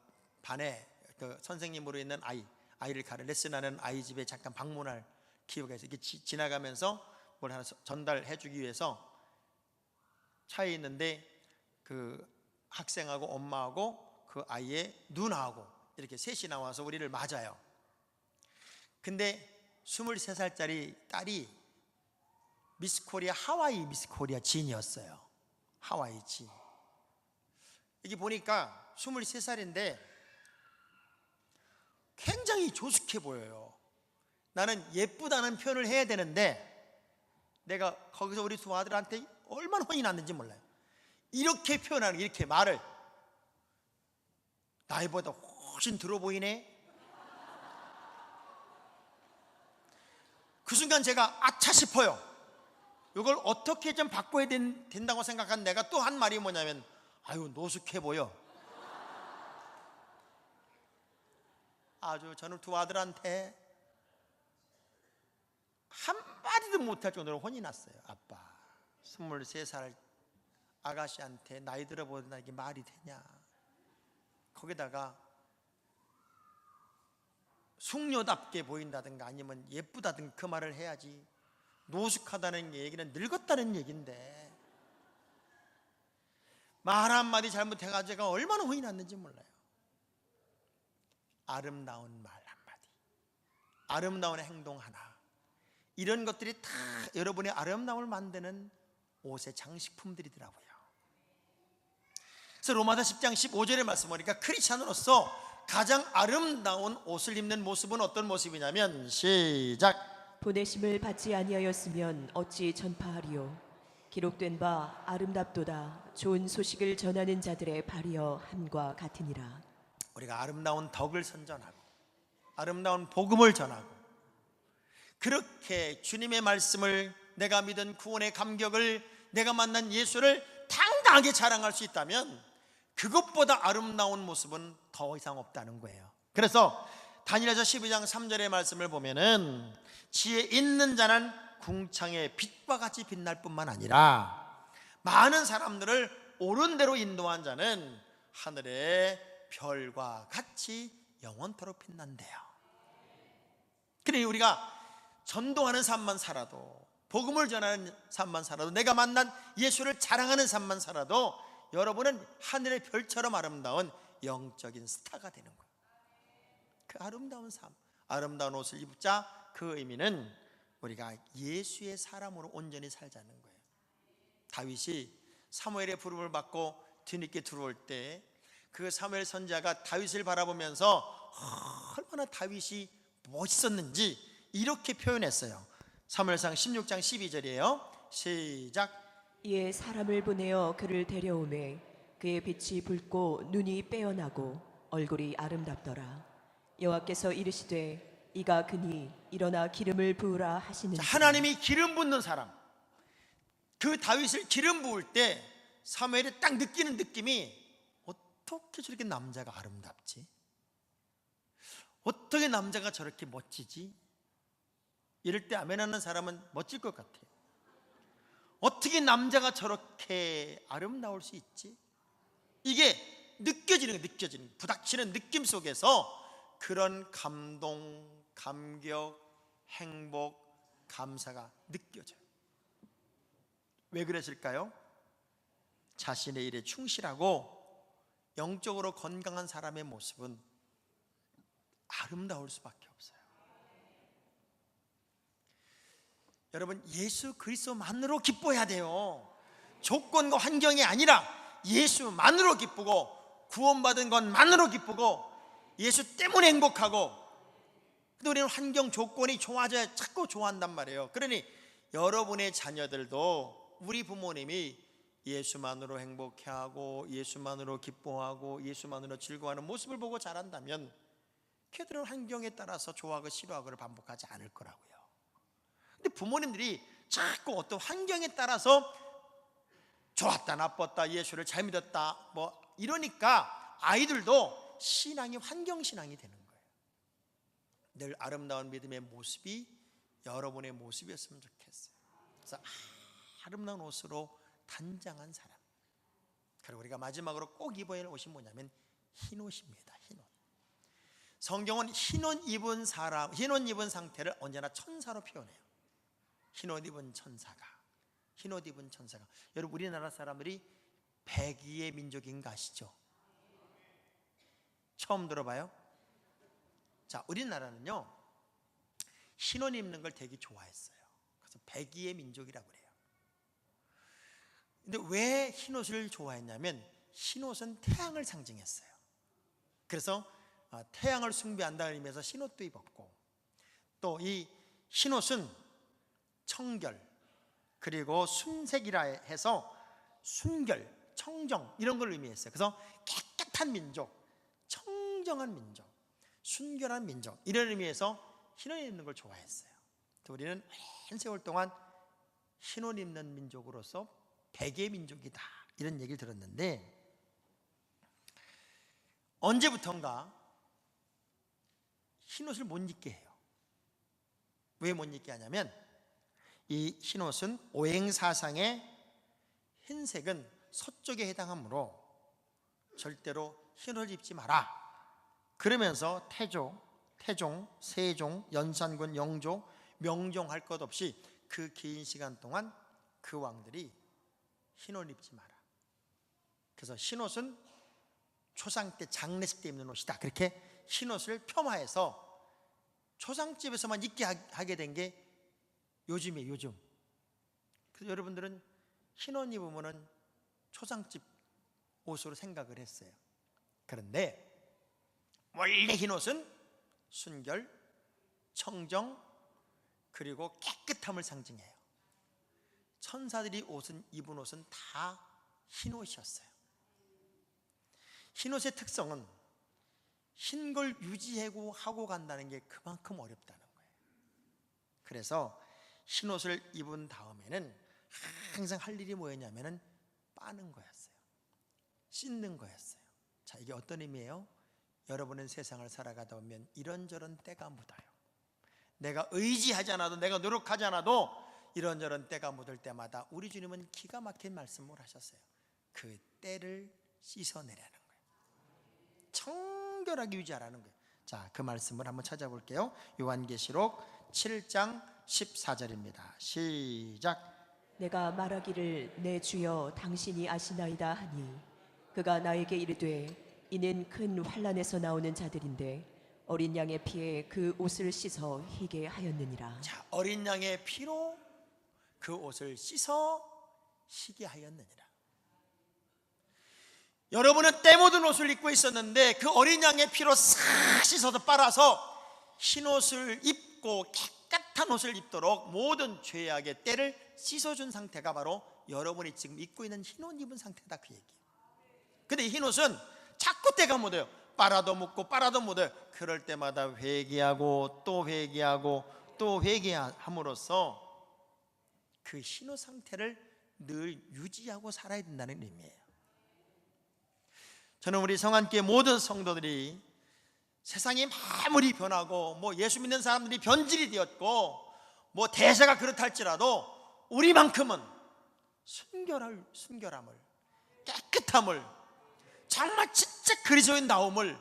반에 그 선생님으로 있는 아이를 레슨하는 아이 집에 잠깐 방문할 기회가 있어요. 이렇게 지나가면서 뭘 하나 전달해 주기 위해서 차에 있는데 그 학생하고 엄마하고 그 아이의 누나하고 이렇게 셋이 나와서 우리를 맞아요. 근데 23살짜리 딸이 미스코리아, 하와이 미스코리아 진이었어요. 하와이 진. 여기 보니까 23살인데 굉장히 조숙해 보여요. 나는 예쁘다는 표현을 해야 되는데 내가 거기서 우리 두 아들한테 얼마나 혼이 났는지 몰라요. 이렇게 표현하는, 이렇게 말을, 나이보다 훨씬 들어 보이네. 그 순간 제가 아차 싶어요. 이걸 어떻게 좀 바꿔야 된다고 생각한 내가 또 한 말이 뭐냐면, 아유 노숙해 보여. 아주 저는 두 아들한테 한마디도 못할 정도로 혼이 났어요. 아빠 23살 아가씨한테 나이 들어 보인다, 이게 말이 되냐. 거기다가 숙녀답게 보인다든가 아니면 예쁘다든가 그 말을 해야지. 노숙하다는 얘기는 늙었다는 얘기인데 말 한마디 잘못해가지고 제가 얼마나 혼이 났는지 몰라요. 아름다운 말 한마디, 아름다운 행동 하나, 이런 것들이 다 여러분의 아름다움을 만드는 옷의 장식품들이더라고요. 그래서 로마서 10장 15절의 말씀 보니까 크리스찬으로서 가장 아름다운 옷을 입는 모습은 어떤 모습이냐면, 시작. 보내심을 받지 아니하였으면 어찌 전파하리요. 기록된 바 아름답도다. 좋은 소식을 전하는 자들의 발이여 함과 같으니라. 우리가 아름다운 덕을 선전하고 아름다운 복음을 전하고 그렇게 주님의 말씀을, 내가 믿은 구원의 감격을, 내가 만난 예수를 당당하게 자랑할 수 있다면 그것보다 아름다운 모습은 더 이상 없다는 거예요. 그래서 다니엘서 12장 3절의 말씀을 보면은 지혜 있는 자는 궁창의 빛과 같이 빛날 뿐만 아니라 많은 사람들을 옳은 대로 인도한 자는 하늘의 별과 같이 영원토록 빛난대요. 그러니 우리가 전도하는 삶만 살아도, 복음을 전하는 삶만 살아도, 내가 만난 예수를 자랑하는 삶만 살아도 여러분은 하늘의 별처럼 아름다운 영적인 스타가 되는 거예요. 그 아름다운 삶, 아름다운 옷을 입자, 그 의미는 우리가 예수의 사람으로 온전히 살자는 거예요. 다윗이 사무엘의 부름을 받고 뒤늦게 들어올 때 그 사무엘 선지자가 다윗을 바라보면서 얼마나 다윗이 멋있었는지 이렇게 표현했어요. 사무엘상 16장 12절이에요. 시작. 이에 사람을 보내어 그를 데려오매 그의 빛이 붉고 눈이 빼어나고 얼굴이 아름답더라. 여호와께서 이르시되 이가 그니 일어나 기름을 부으라 하시는. 하나님이 기름 붓는 사람, 그 다윗을 기름 부을 때 사무엘이 딱 느끼는 느낌이, 어떻게 저렇게 남자가 아름답지? 어떻게 남자가 저렇게 멋지지? 이럴 때 아멘하는 사람은 멋질 것 같아요. 어떻게 남자가 저렇게 아름다울 수 있지? 이게 느껴지는 거예요. 느껴지는, 부닥치는 느낌 속에서 그런 감동, 감격, 행복, 감사가 느껴져요. 왜 그랬을까요? 자신의 일에 충실하고 영적으로 건강한 사람의 모습은 아름다울 수밖에 없어요. 여러분, 예수 그리스도만으로 기뻐해야 돼요. 조건과 환경이 아니라 예수만으로 기쁘고, 구원받은 것만으로 기쁘고, 예수 때문에 행복하고. 근데 우리는 환경 조건이 좋아져야 자꾸 좋아한단 말이에요. 그러니 여러분의 자녀들도 우리 부모님이 예수만으로 행복해하고 예수만으로 기뻐하고 예수만으로 즐거워하는 모습을 보고 자란다면 걔들은 환경에 따라서 좋아하고 싫어하고를 반복하지 않을 거라고요. 근데 부모님들이 자꾸 어떤 환경에 따라서 좋았다 나빴다, 예수를 잘 믿었다 뭐 이러니까 아이들도 신앙이 환경신앙이 되는 거예요. 늘 아름다운 믿음의 모습이 여러분의 모습이었으면 좋겠어요. 그래서 아름다운 옷으로 단장한 사람. 그리고 우리가 마지막으로 꼭 입어야 할 옷이 뭐냐면 흰 옷입니다. 흰 옷. 성경은 흰 옷 입은 사람, 흰 옷 입은 상태를 언제나 천사로 표현해요. 흰 옷 입은 천사가, 흰 옷 입은 천사가. 여러분, 우리나라 사람들이 백의의 민족인 거 아시죠? 처음 들어봐요? 자, 우리나라는요 흰 옷 입는 걸 되게 좋아했어요. 그래서 백의의 민족이라고 그래요. 근데 왜 흰 옷을 좋아했냐면 흰 옷은 태양을 상징했어요. 그래서 태양을 숭배한다는 의미에서 흰 옷도 입었고, 또 이 흰 옷은 청결 그리고 순색이라 해서 순결, 청정 이런 걸 의미했어요. 그래서 깨끗한 민족, 청정한 민족, 순결한 민족 이런 의미에서 흰 옷 입는 걸 좋아했어요. 또 우리는 오랜 세월 동안 흰 옷 입는 민족으로서 백의 민족이다 이런 얘기를 들었는데, 언제부턴가 흰 옷을 못 입게 해요. 왜 못 입게 하냐면 이 흰 옷은 오행사상의 흰색은 서쪽에 해당하므로 절대로 흰 옷을 입지 마라 그러면서 태조, 태종, 세종, 연산군, 영조, 명종 할 것 없이 그 긴 시간 동안 그 왕들이 흰옷 입지 마라. 그래서 흰옷은 초상 때 장례식 때 입는 옷이다. 그렇게 흰옷을 폄하해서 초상집에서만 입게 하게 된 게 요즘이에요. 요즘. 그래서 여러분들은 흰옷 입으면은 초상집 옷으로 생각을 했어요. 그런데 원래 흰옷은 순결, 청정, 그리고 깨끗함을 상징해요. 천사들이 입은 옷은 다 흰옷이었어요. 흰옷의 특성은 흰 걸 유지하고 간다는 게 그만큼 어렵다는 거예요. 그래서 흰옷을 입은 다음에는 항상 할 일이 뭐였냐면은 빠는 거였어요. 씻는 거였어요. 자, 이게 어떤 의미예요? 여러분은 세상을 살아가다 보면 이런저런 때가 묻어요. 내가 의지하지 않아도, 내가 노력하지 않아도 이런저런 때가 묻을 때마다 우리 주님은 기가 막힌 말씀을 하셨어요. 그 때를 씻어내라는 거예요. 청결하게 유지하라는 거예요. 자, 그 말씀을 한번 찾아볼게요. 요한계시록 7장 14절입니다. 시작. 내가 말하기를 내 주여 당신이 아시나이다 하니 그가 나에게 이르되 이는 큰 환난에서 나오는 자들인데 어린 양의 피에 그 옷을 씻어 희게 하였느니라. 자, 어린 양의 피로 그 옷을 씻어 희게 하였느니라. 여러분은 때 묻은 옷을 입고 있었는데 그 어린 양의 피로 싹 씻어서 빨아서 흰 옷을 입고 깨끗한 옷을 입도록 모든 죄악의 때를 씻어준 상태가 바로 여러분이 지금 입고 있는 흰 옷 입은 상태다, 그 얘기예요. 근데 이 흰 옷은 자꾸 때가 묻어요. 빨아도 묻고 빨아도 묻어요. 그럴 때마다 회개하고 또 회개하고 또 회개함으로써 그 흰 옷 상태를 늘 유지하고 살아야 된다는 의미예요. 저는 우리 성안교회 모든 성도들이 세상이 아무리 변하고 예수 믿는 사람들이 변질이 되었고 대세가 그렇다 할지라도 우리만큼은 순결함을, 깨끗함을, 정말 진짜 그리스도인다움을,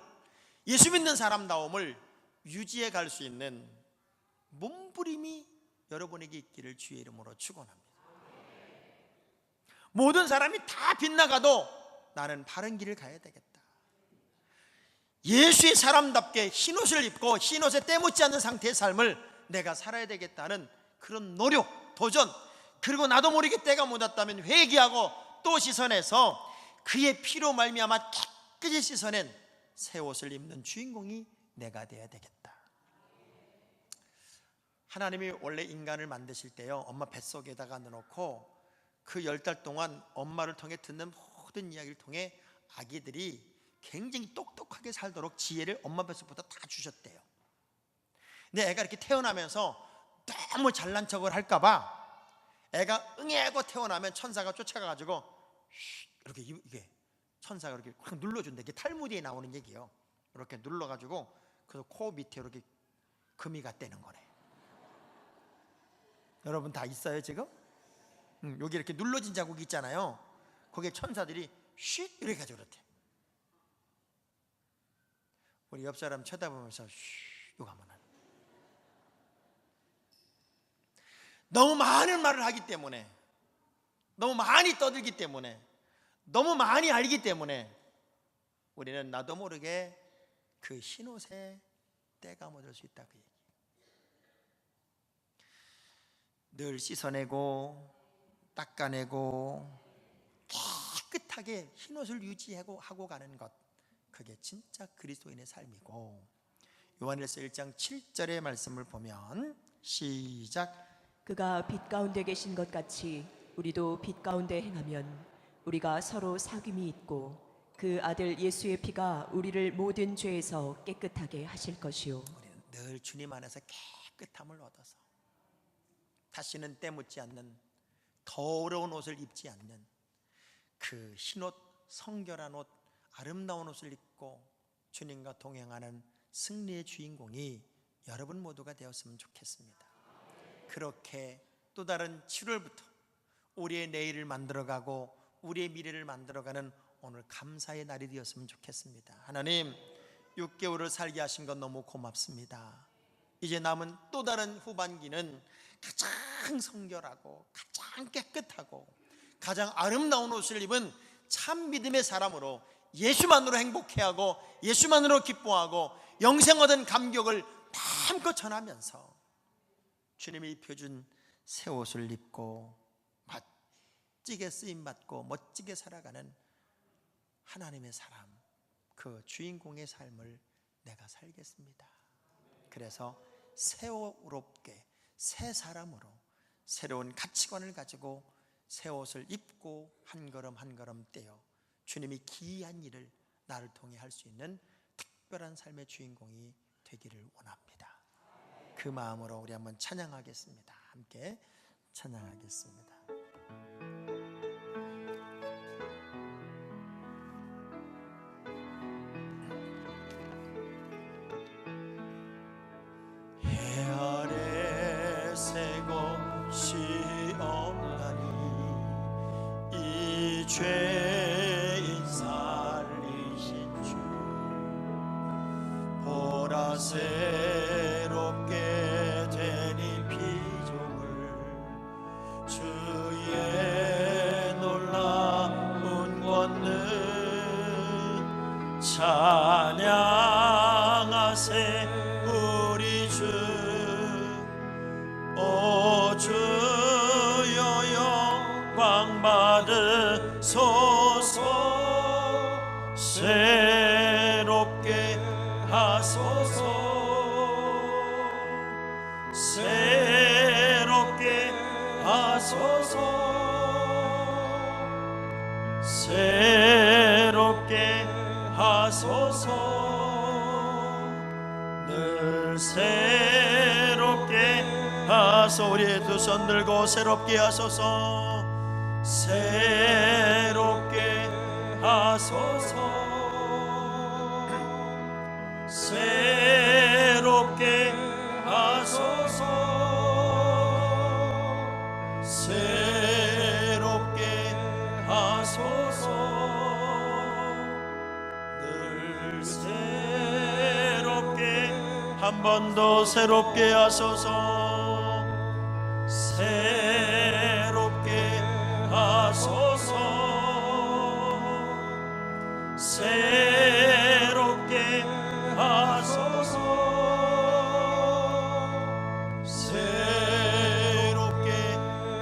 예수 믿는 사람다움을 유지해 갈 수 있는 몸부림이 여러분에게 있기를 주의 이름으로 축원합니다. 모든 사람이 다 빗나가도 나는 바른 길을 가야 되겠다. 예수의 사람답게 흰옷을 입고 흰옷에 때묻지 않는 상태의 삶을 내가 살아야 되겠다는 그런 노력, 도전, 그리고 나도 모르게 때가 묻었다면 회개하고 또 씻어내서 그의 피로 말미암아 깨끗이 씻어낸 새 옷을 입는 주인공이 내가 되어야 되겠다. 하나님이 원래 인간을 만드실 때요, 엄마 뱃속에다가 넣어놓고 그 10달 동안 엄마를 통해 듣는 모든 이야기를 통해 아기들이 굉장히 똑똑하게 살도록 지혜를 엄마 뱃속부터 다 주셨대요. 근데 애가 이렇게 태어나면서 너무 잘난 척을 할까봐 애가 응애고 태어나면 천사가 쫓아가가지고 이렇게 이게 천사가 이렇게 확 눌러준다. 이게 탈무드에 나오는 얘기예요. 이렇게 눌러가지고 그 코 밑에 이렇게 금이가 떼는 거래. 여러분 다 있어요 지금? 여기 이렇게 눌러진 자국이 있잖아요. 거기에 천사들이 쉿 이렇게 가지고 그렇대. 우리 옆 사람 쳐다보면서 쉿 이거 하면 안 돼. 너무 많은 말을 하기 때문에, 너무 많이 떠들기 때문에, 너무 많이 알기 때문에 우리는 나도 모르게 그 흰옷에 때가 묻을 수 있다, 그 얘기. 늘 씻어내고 닦아내고 깨끗하게 흰옷을 유지하고 가는 것, 그게 진짜 그리스도인의 삶이고, 요한일서 1장 7절의 말씀을 보면 시작. 그가 빛 가운데 계신 것 같이 우리도 빛 가운데 행하면 우리가 서로 사귐이 있고 그 아들 예수의 피가 우리를 모든 죄에서 깨끗하게 하실 것이요. 우리는 늘 주님 안에서 깨끗함을 얻어서 다시는 때묻지 않는 더러운 옷을 입지 않는 그 흰옷, 성결한 옷, 아름다운 옷을 입고 주님과 동행하는 승리의 주인공이 여러분 모두가 되었으면 좋겠습니다. 그렇게 또 다른 7월부터 우리의 내일을 만들어가고 우리의 미래를 만들어가는 오늘 감사의 날이 되었으면 좋겠습니다. 하나님, 6개월을 살게 하신 건 너무 고맙습니다. 이제 남은 또 다른 후반기는 가장 성결하고 가장 깨끗하고 가장 아름다운 옷을 입은 참 믿음의 사람으로 예수만으로 행복해하고 예수만으로 기뻐하고 영생 얻은 감격을 마음껏 전하면서 주님이 입혀준 새 옷을 입고 멋지게 쓰임받고 멋지게 살아가는 하나님의 사람, 그 주인공의 삶을 내가 살겠습니다. 그래서 새롭게 새 사람으로 새로운 가치관을 가지고 새 옷을 입고 한 걸음 한 걸음 떼어 주님이 기이한 일을 나를 통해 할 수 있는 특별한 삶의 주인공이 되기를 원합니다. 그 마음으로 우리 한번 찬양하겠습니다. 함께 찬양하겠습니다. 해 아래 새 것이 없나니 이 죄인 살리신 주 보라 새롭게 되니 피조물 주의 놀라운 권능 찬양하세 우리 주 오 주여 영광 받으소서 새롭게 하소서 새롭게 하소서 새롭게 하소서 늘 새롭게 하소서 우리의 두 손 들고 새롭게 하소서 새롭게 하소서 새롭게 하소서 새롭게 하소서 늘 새롭게 한 번 더 새롭게 하소서 새롭게 하소서 새롭게 하소서 새롭게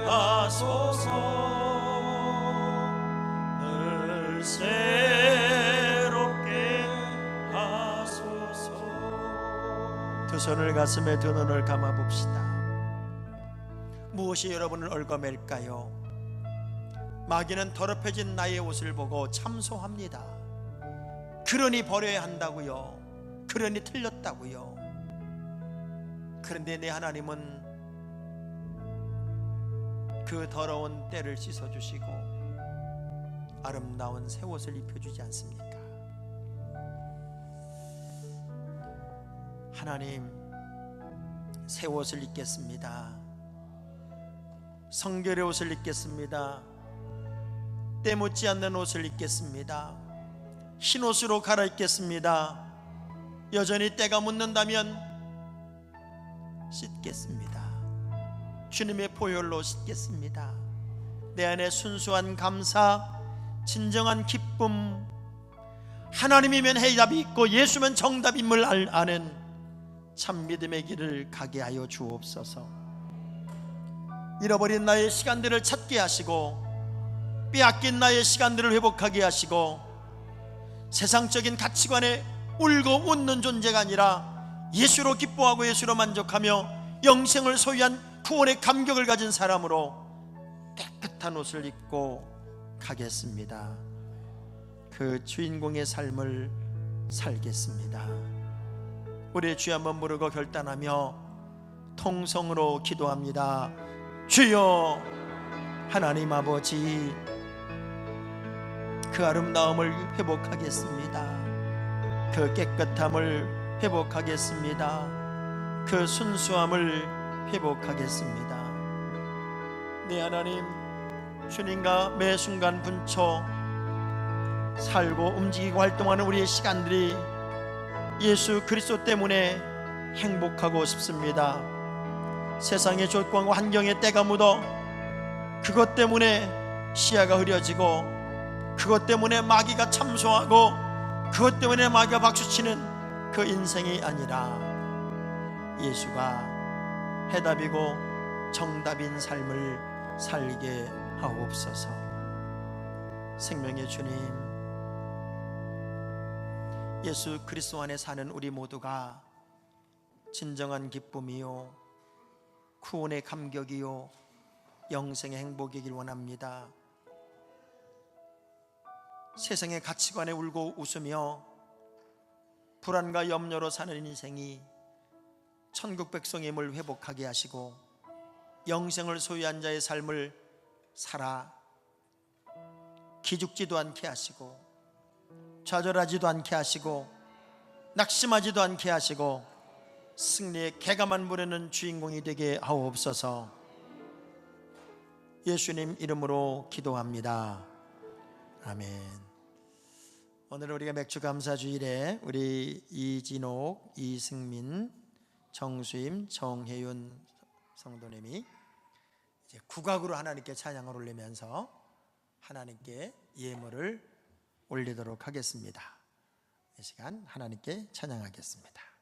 하소서 늘 새롭게 하소서 두 손을 가슴에 두 눈을 감아 봅시다. 무엇이 여러분을 얽어맬까요? 마귀는 더럽혀진 나의 옷을 보고 참소합니다. 그러니 버려야 한다고요. 그러니 틀렸다고요. 그런데 내 하나님은 그 더러운 때를 씻어주시고 아름다운 새 옷을 입혀주지 않습니까? 하나님, 새 옷을 입겠습니다. 성결의 옷을 입겠습니다. 때 묻지 않는 옷을 입겠습니다. 흰 옷으로 갈아입겠습니다. 여전히 때가 묻는다면 씻겠습니다. 주님의 보혈로 씻겠습니다. 내 안에 순수한 감사, 진정한 기쁨, 하나님이면 해답이 있고 예수면 정답임을 아는 참 믿음의 길을 가게 하여 주옵소서. 잃어버린 나의 시간들을 찾게 하시고 빼앗긴 나의 시간들을 회복하게 하시고 세상적인 가치관에 울고 웃는 존재가 아니라 예수로 기뻐하고 예수로 만족하며 영생을 소유한 구원의 감격을 가진 사람으로 깨끗한 옷을 입고 가겠습니다. 그 주인공의 삶을 살겠습니다. 우리의 주여 한번 부르고 결단하며 통성으로 기도합니다. 주여, 하나님 아버지, 그 아름다움을 회복하겠습니다. 그 깨끗함을 회복하겠습니다. 그 순수함을 회복하겠습니다. 네 하나님, 주님과 매 순간 분초 살고 움직이고 활동하는 우리의 시간들이 예수 그리스도 때문에 행복하고 싶습니다. 세상의 조건과 환경에 때가 묻어 그것 때문에 시야가 흐려지고, 그것 때문에 마귀가 참소하고, 그것 때문에 마귀가 박수치는 그 인생이 아니라 예수가 해답이고 정답인 삶을 살게 하옵소서. 생명의 주님, 예수 그리스도 안에 사는 우리 모두가 진정한 기쁨이요, 구원의 감격이요, 영생의 행복이길 원합니다. 세상의 가치관에 울고 웃으며 불안과 염려로 사는 인생이 천국 백성임을 회복하게 하시고, 영생을 소유한 자의 삶을 살아 기죽지도 않게 하시고, 좌절하지도 않게 하시고, 낙심하지도 않게 하시고, 승리의 개가만 부르는 주인공이 되게 하옵소서. 예수님 이름으로 기도합니다. 아멘. 오늘 우리가 맥주 감사 주일에 우리 이진옥, 이승민, 정수임, 정혜윤 성도님이 이제 국악으로 하나님께 찬양을 올리면서 하나님께 예물을 올리도록 하겠습니다. 이 시간 하나님께 찬양하겠습니다.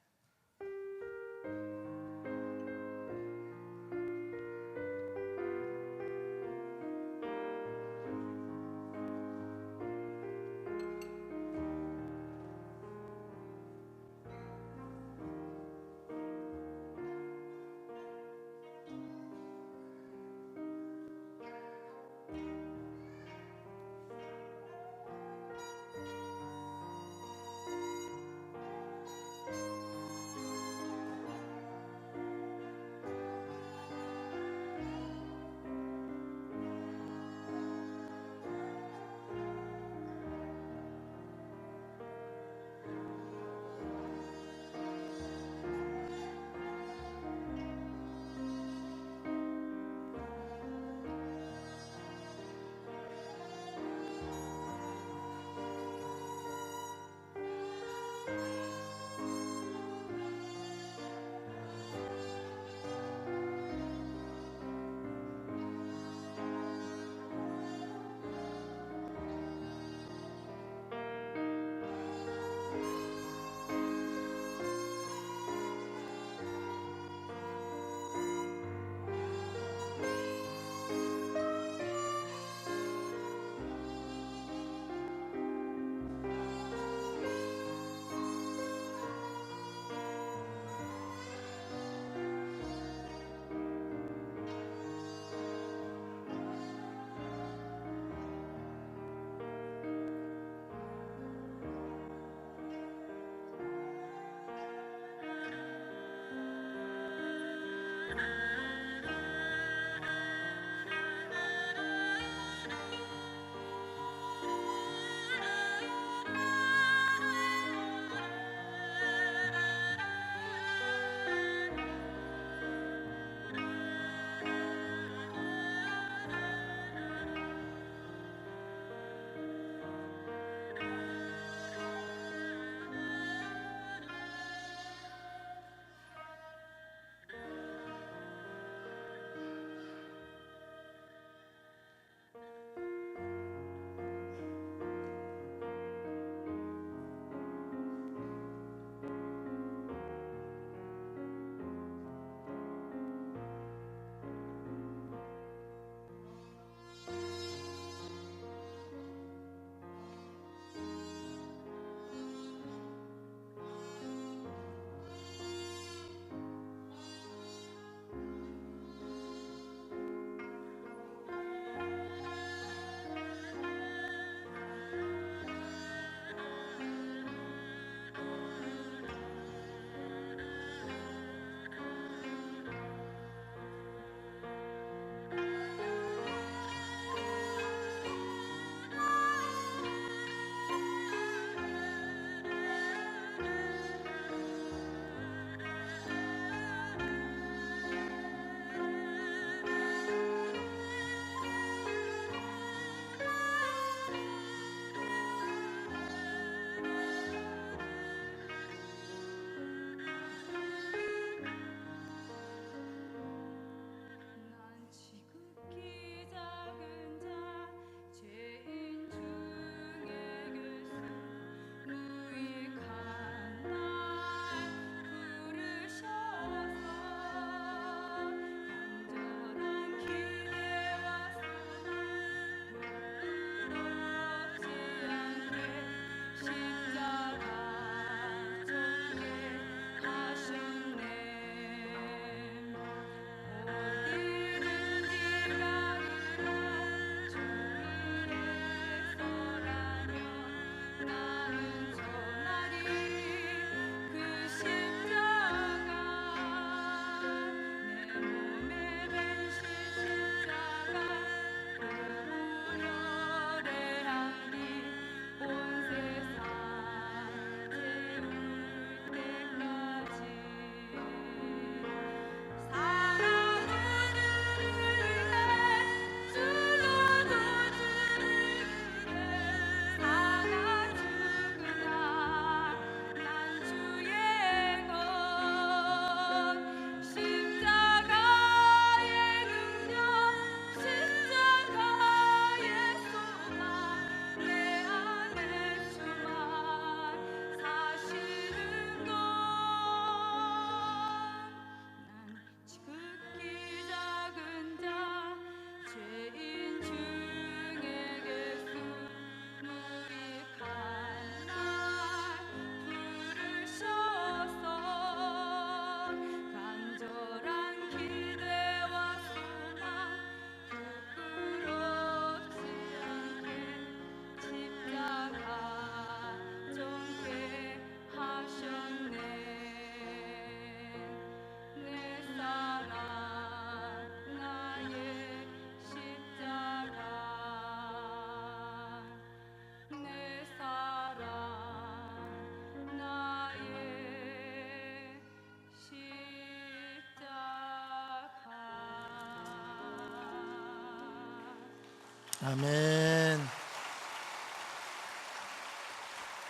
아멘.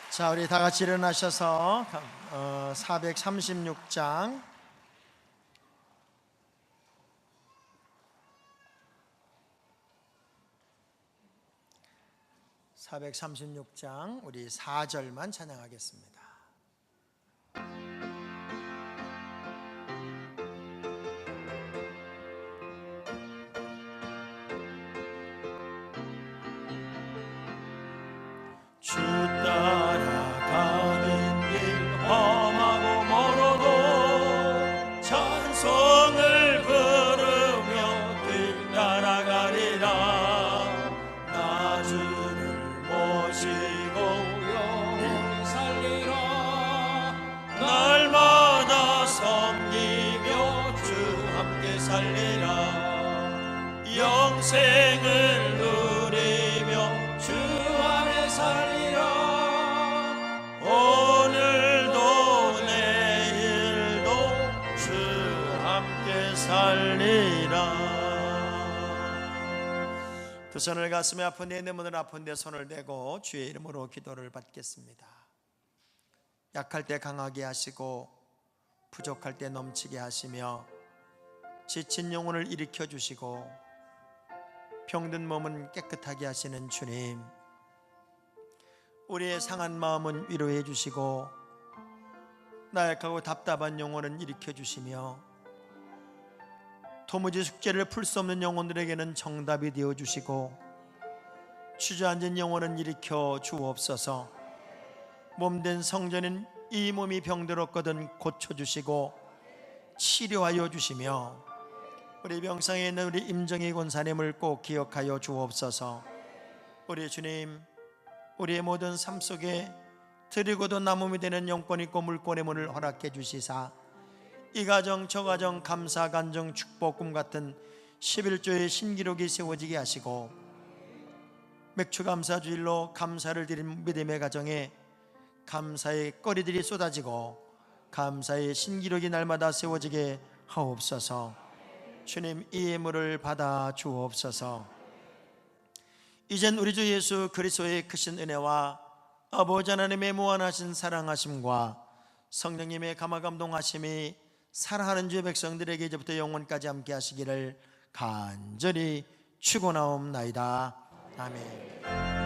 자, 우리 다 같이 일어나셔서 436장 우리 4절만 찬양하겠습니다. 주 따라가는 길 험하고 멀어도 찬송을 부르며 길 따라가리라. 나 주를 모시고 영원히 살리라. 날마다 섬기며 주 함께 살리라. 영생을 누리며 주 안에 살리라. 오늘도 내일도 주 함께 살리라. 두 손을 가슴에 아픈데 내 문을 아픈데 손을 대고 주의 이름으로 기도를 받겠습니다. 약할 때 강하게 하시고 부족할 때 넘치게 하시며 지친 영혼을 일으켜 주시고 병든 몸은 깨끗하게 하시는 주님, 우리의 상한 마음은 위로해 주시고 나약하고 답답한 영혼은 일으켜 주시며 도무지 숙제를 풀 수 없는 영혼들에게는 정답이 되어 주시고 주저앉은 영혼은 일으켜 주옵소서. 몸된 성전인 이 몸이 병들었거든 고쳐주시고 치료하여 주시며 우리 병상에 있는 우리 임정희 권사님을 꼭 기억하여 주옵소서. 우리 주님, 우리의 모든 삶 속에 드리고도 남음이 되는 영권 있고 물권의 문을 허락해 주시사 이 가정 저 가정 감사 간정 축복 꿈 같은 11조의 신기록이 세워지게 하시고 맥주 감사 주일로 감사를 드린 믿음의 가정에 감사의 거리들이 쏟아지고 감사의 신기록이 날마다 세워지게 하옵소서. 주님, 이 예물을 받아 주옵소서. 이젠 우리 주 예수 그리스도의 크신 은혜와 아버지 하나님의 무한하신 사랑하심과 성령님의 감화감동하심이 사랑하는 주의 백성들에게 이제부터 영원까지 함께 하시기를 간절히 축원하옵나이다. 아멘.